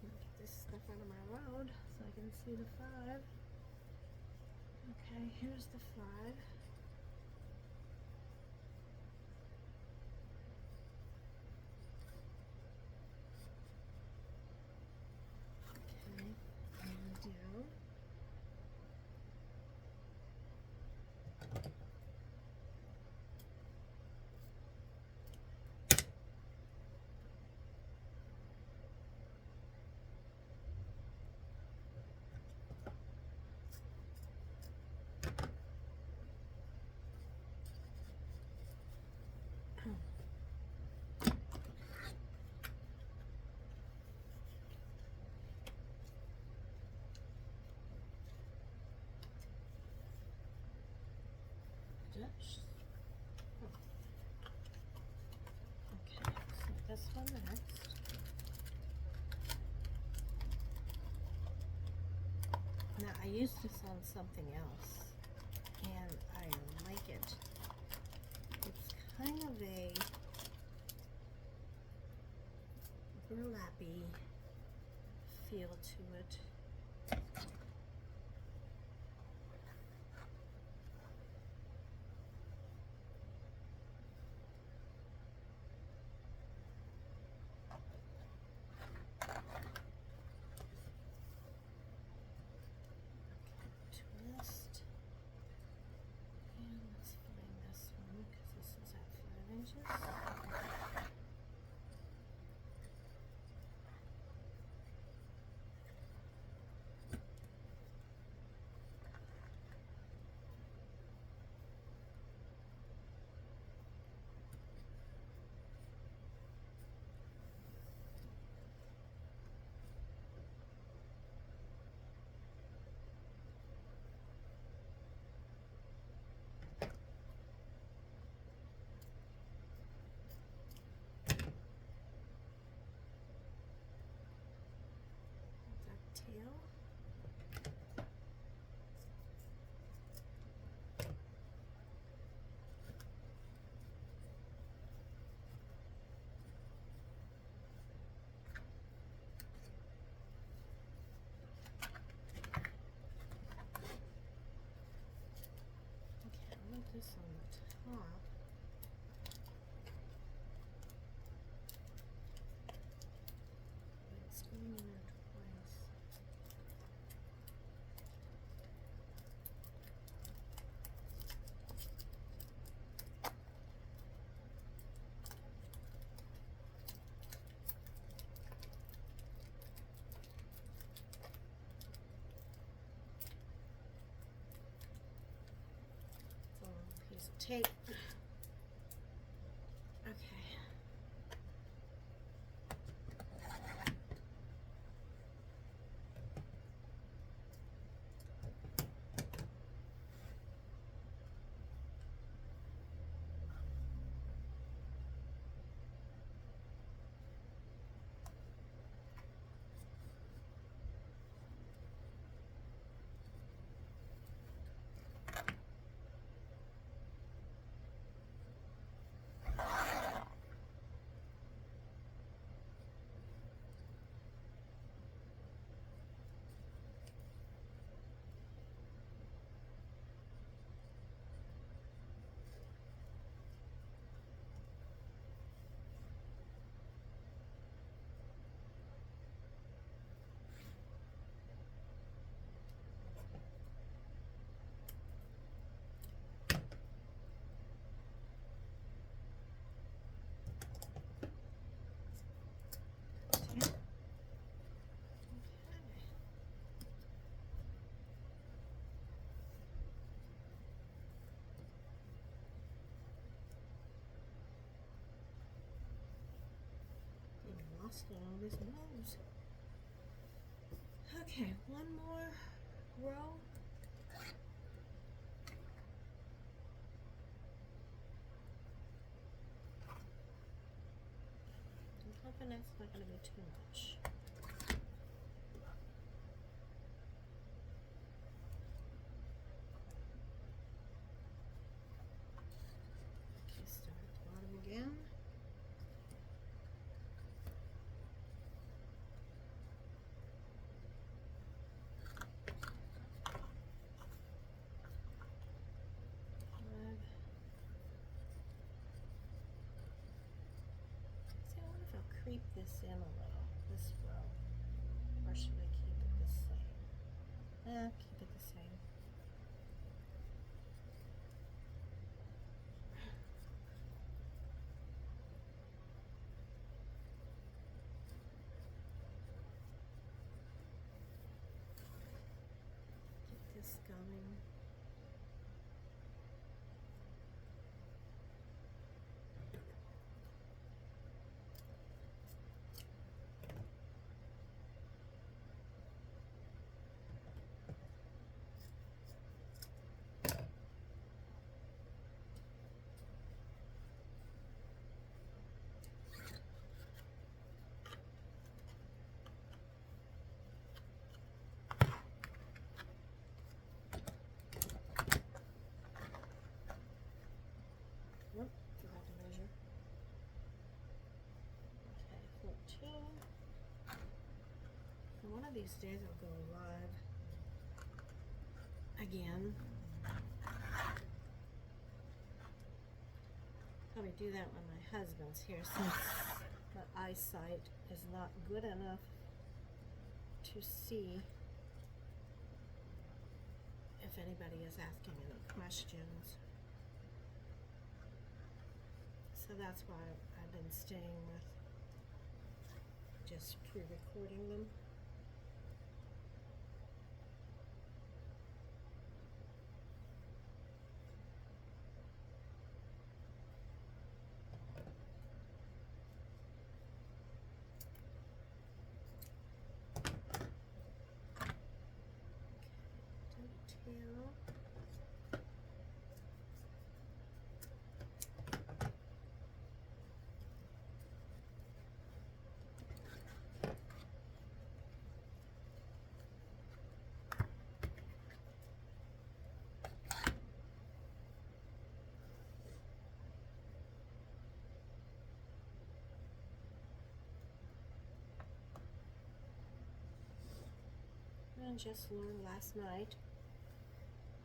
Get this stuff out of my road so I can see the 5. Okay, here's the 5. Okay, and down. Okay, so this one next. Now I used this on something else and I like it. It's kind of a burlappy feel to it. Twist. And let's find this one because this is at 5 inches. Tail. Okay, I want this on the top. But it's going in there twice. Piece of tape. Okay. lost in all these blows. Okay, one more row. I'm hoping that's not going to be too much. Okay, start at the bottom again. Creep this in a little, this row, or should I keep it the same? Keep it the same. Get this going. Whoop, forgot to measure. Okay, 14. And one of these days I'll go live again. Probably do that when my husband's here, since the eyesight is not good enough to see if anybody is asking any questions. So that's why I've been staying with just pre-recording them. Tail. And just learned last night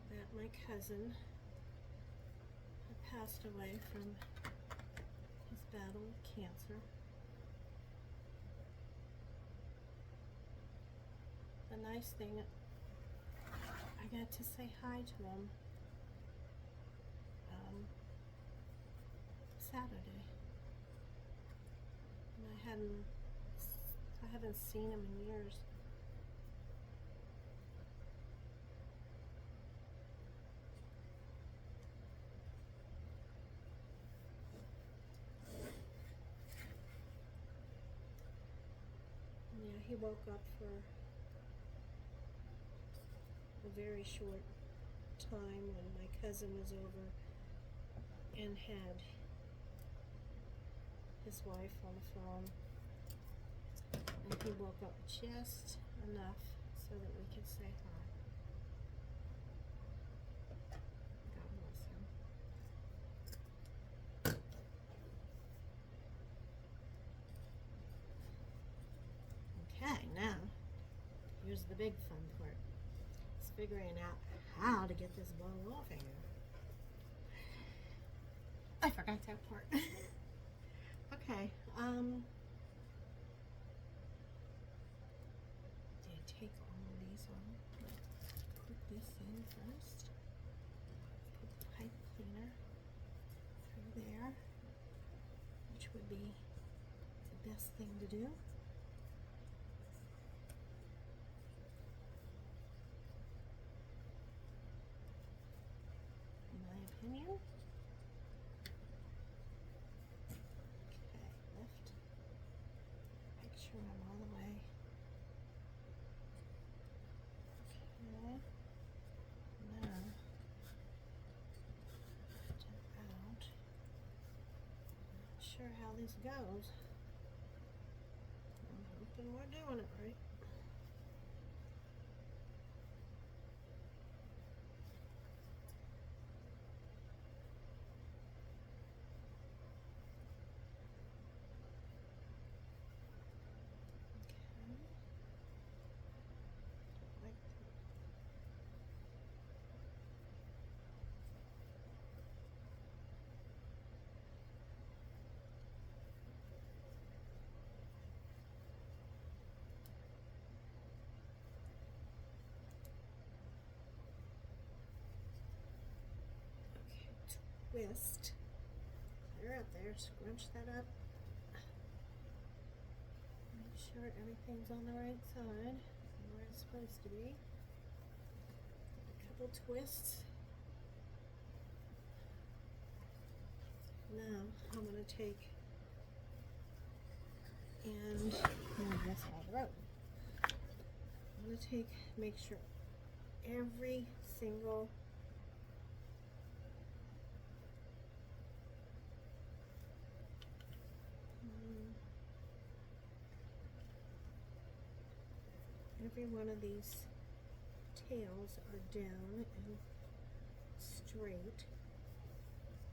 that my cousin had passed away from his battle with cancer. The nice thing, I got to say hi to him Saturday, and I haven't seen him in years. Yeah, he woke up for a very short time when my cousin was over and had his wife on the phone, and he woke up just enough so that we could say hi. God bless him. Okay, now here's the big fun part. It's figuring out how to get this bow off of here. I forgot that part. Okay, take all of these on. Put this in first. Put the pipe cleaner through there, which would be the best thing to do. In my opinion. sure how this goes. I'm hoping we're doing it right. Twist. Clear up there, scrunch that up. Make sure everything's on the right side, where it's supposed to be. A couple twists. Now I'm going to take and that's all the rope. I'm going to make sure every single every one of these tails are down and straight.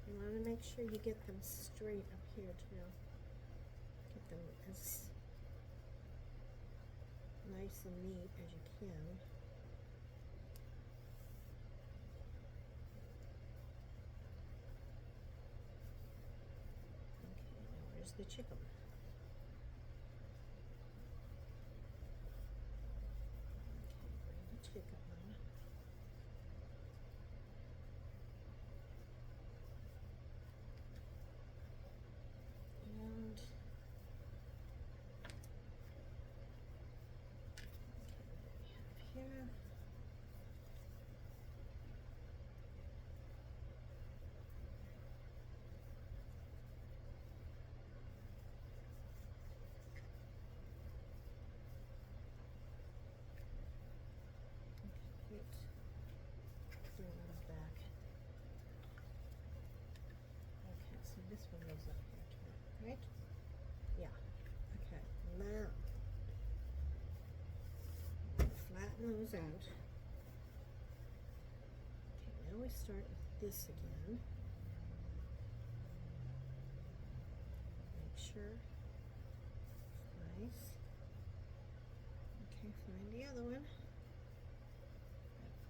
You want to make sure you get them straight up here too. Get them as nice and neat as you can. Okay, now where's the chicken? Chicken. And we have here. Back. Okay, so this one goes up here too, right? Yeah. Okay, now flatten those out. Okay, now we start with this again. Make sure it's nice. Okay, find the other one.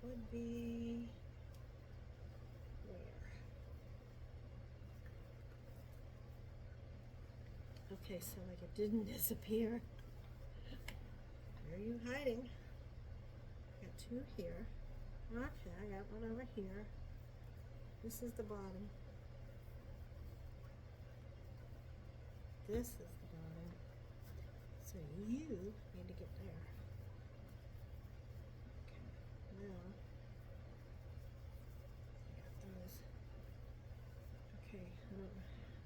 That would be okay, so like it didn't disappear. Where are you hiding? Got two here. Okay, I got one over here. This is the bottom. This is the bottom. So you need to get there. Okay, now I got those. Okay, I don't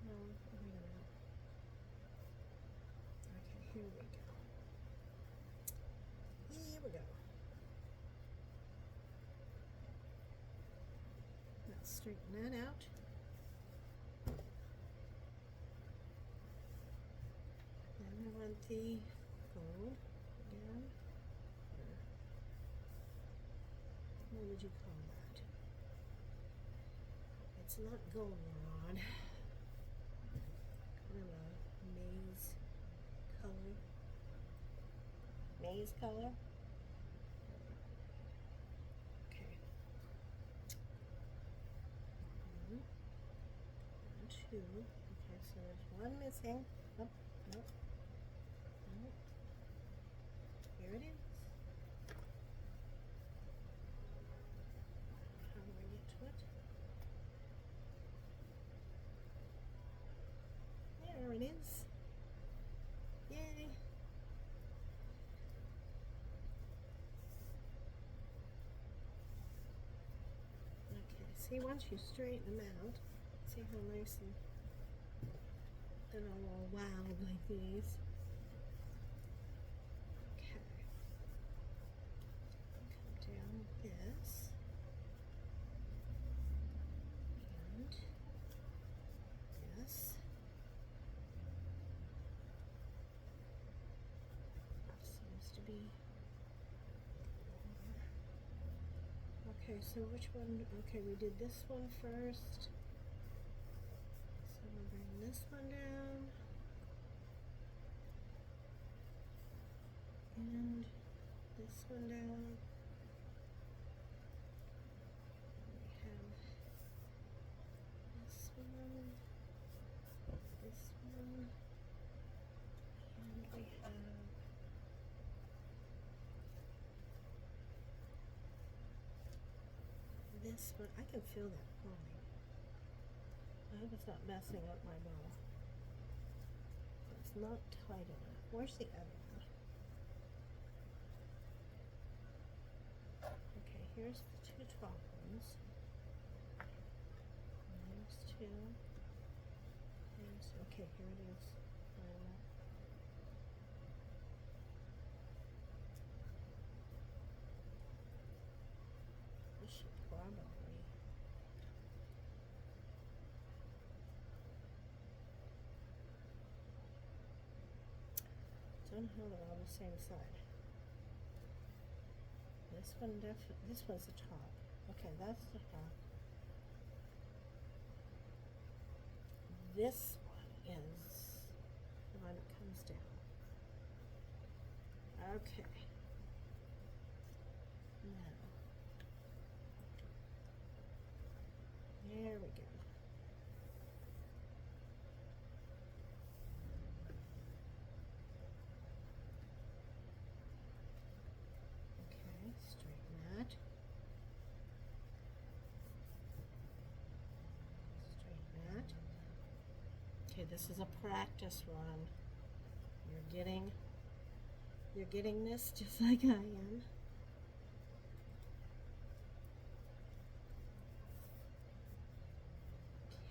know. Wait a minute. Okay, here we go. Here we go. Let's straighten that out. Then we want the gold again. What would you call that? It's not goldenrod. Kind of a maize color. Maize color. Okay. One, two. Okay, so there's one missing. Oh, no. No. Here it is. How do I get to it? There it is. Yay. Okay, see, once you straighten them out, see how nice and they're not all wild like these. Okay. Come down this. And this. Okay, so which one? Okay, we did this one first. So we'll bring this one down. And this one down. We have this one, this one, and we have this one. I can feel that pulling. I hope it's not messing up my bow. It's not tight enough. Where's the other one? Okay, here's the two top ones. And there's two. There's, okay, here it is. This should probably. Don't hold it on the same side. This one this one's the top. Okay, that's the top. This one is the one that comes down. Okay. Now, there we go. Straighten that. Straighten that. Okay, this is a practice run. You're getting this just like I am.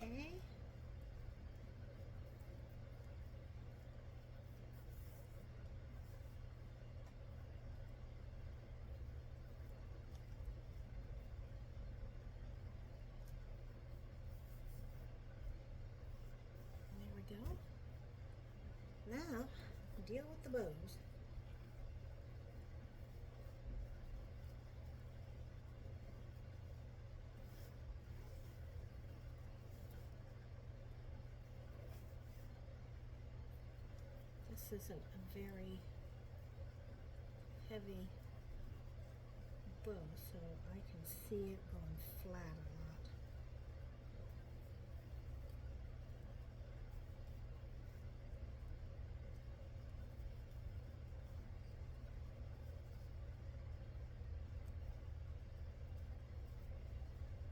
Okay. Go. Now, deal with the bows. This isn't a very heavy bow, so I can see it going flat a lot.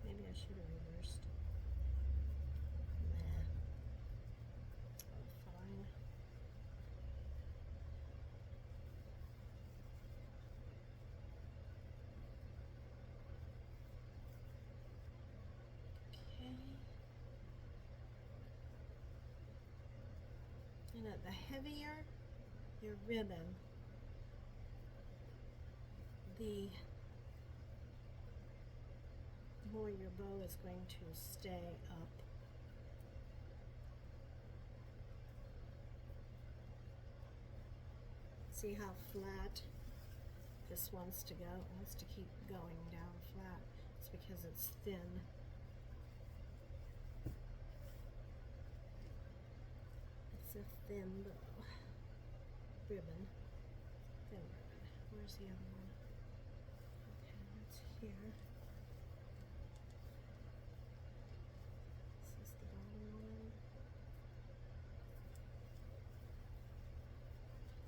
Maybe I should have reversed. Nah. Oh, fine. Okay. And at the heavier your ribbon, the more your bow is going to stay up. See how flat this wants to go? It wants to keep going down flat. It's because it's thin. It's a thin bow. Ribbon. Thin ribbon. Where's the other one? Okay, that's here. This is the bottom one.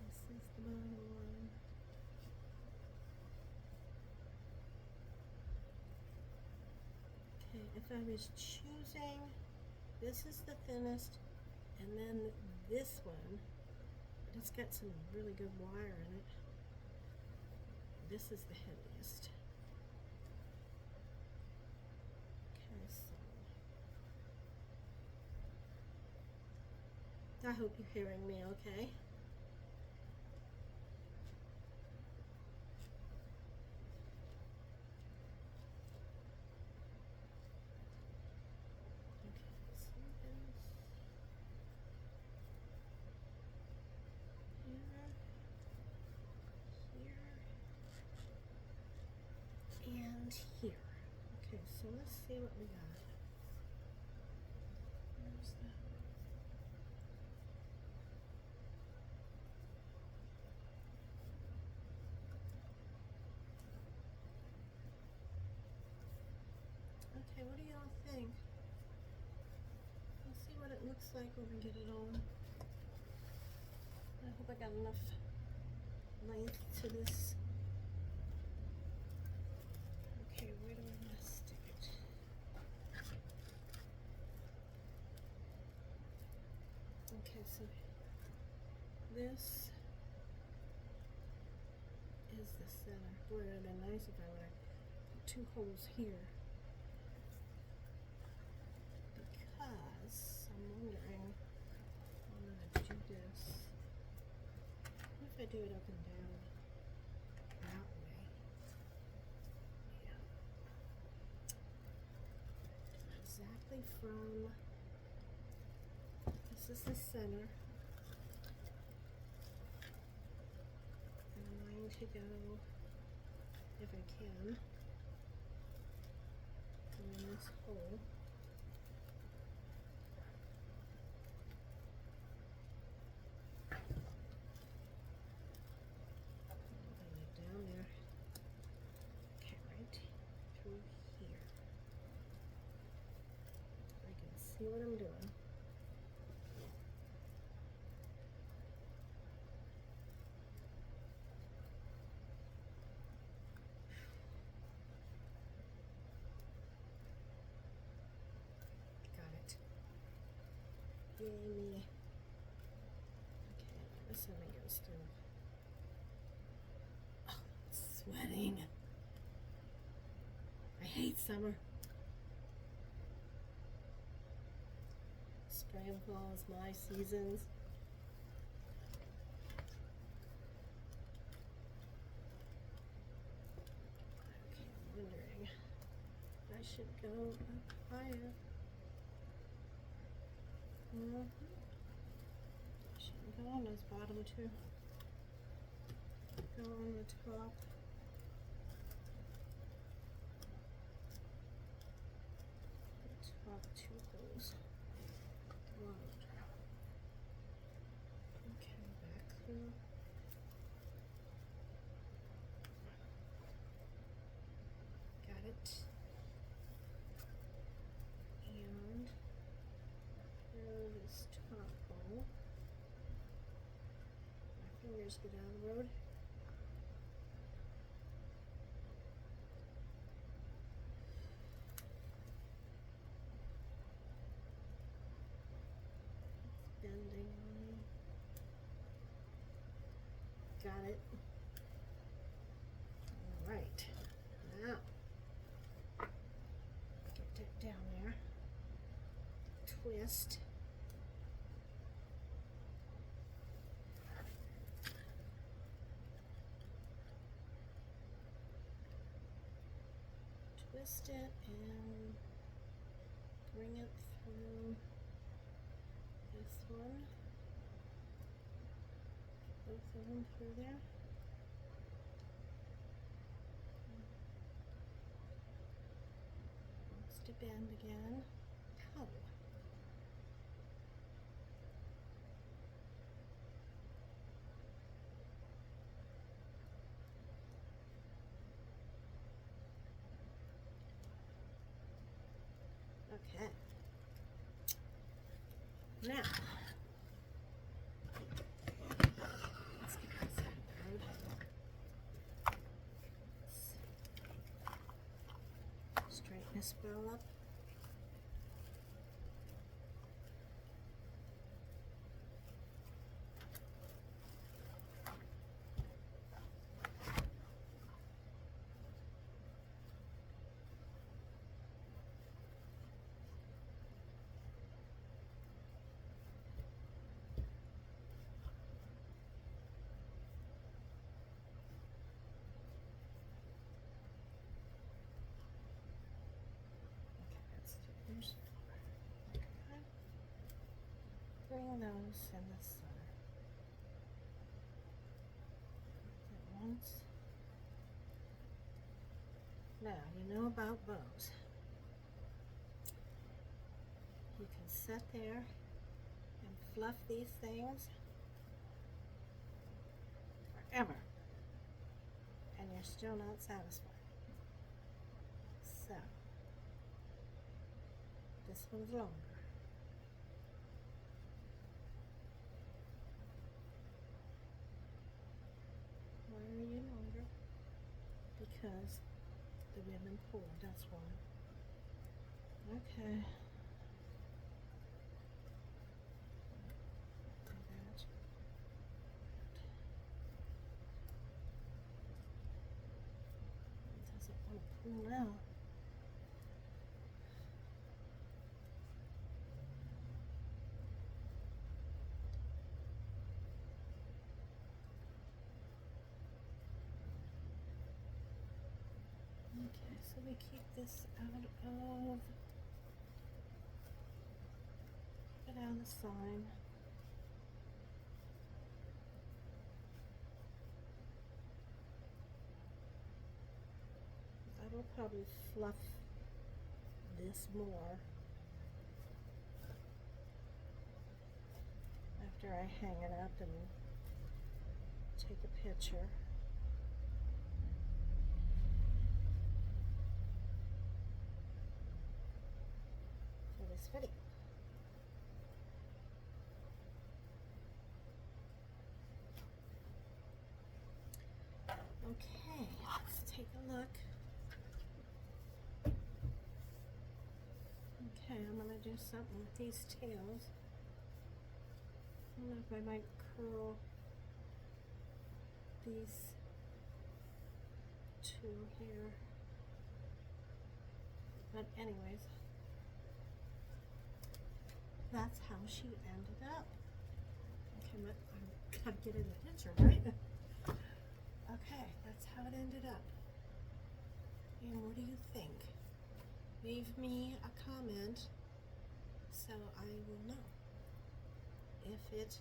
This is the bottom one. Okay, if I was choosing, this is the thinnest, and then this one, but it's got some really good wire in it. This is the heaviest. Okay, so I hope you're hearing me okay. And here. Okay, so let's see what we got. Where's that? Okay, what do y'all think? Let's see what it looks like when we get it on. I hope I got enough length to this. Okay, where do I want to stick it? Okay, so this is the center. Boy, it would have been nice if I would have put 2 holes here. Because I'm wondering, I'm going to do this. What if I do it up and down that way? Yeah. Exactly from, this is the center. And I'm going to go, if I can, go in this hole. Down there. Okay, right through here. I can see what I'm doing. Got it. Yay me. Okay, this one goes through. Oh, it's sweating. I hate summer. Spring and fall is my seasons. Okay, I'm wondering if I should go up higher. I shouldn't go on those bottom 2. Go on the top. Top 2 holes. One. Okay, back through. Got it. And through this top hole. My fingers get out of the road. Bending on me. Got it. All right. Now, get that down there. Twist. Twist it and bring it through this one. Both of them through there. Wants to bend again. Ow. Okay. Now, let's get this out of the road. Let's straighten this bow up. Bring those in the center. At once. Now, you know about bows. You can sit there and fluff these things forever, and you're still not satisfied. So, this one's longer. Why are you longer? Because the ribbon pulled, that's why. Okay. Do that. It doesn't want to pull now. Okay, so we keep this out of the sign. I will probably fluff this more after I hang it up and take a picture. For this video. Okay, let's take a look. Okay, I'm gonna do something with these tails. I don't know if I might curl these two here. But anyways, that's how she ended up. Okay, I'm gotta get in the picture, right? Okay, that's how it ended up. And what do you think? Leave me a comment so I will know if it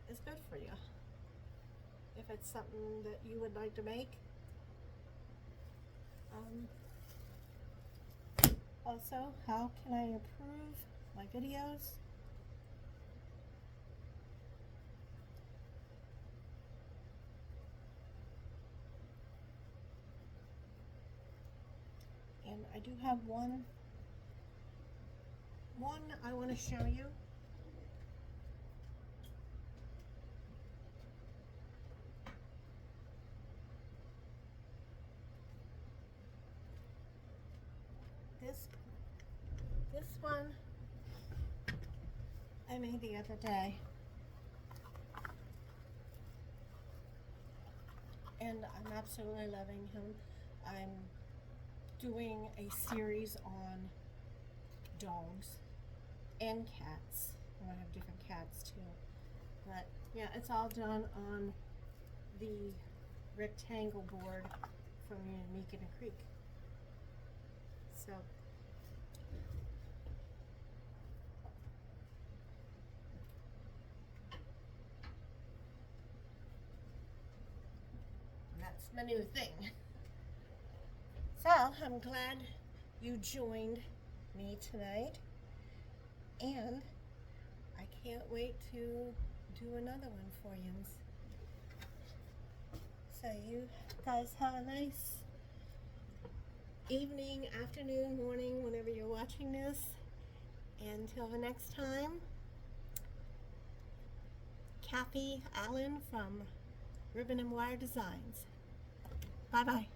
is good for you. If it's something that you would like to make. Also, how can I improve my videos? And I do have one I want to show you. This one I made the other day, and I'm absolutely loving him. I'm doing a series on dogs and cats. I have different cats too, but yeah, it's all done on the rectangle board from Meekin Creek. So that's my new thing. So I'm glad you joined me tonight, and I can't wait to do another one for you. So you guys have a nice evening, afternoon, morning, whenever you're watching this. Until the next time, Kathy Allen from Ribbon and Wire Designs. Bye-bye.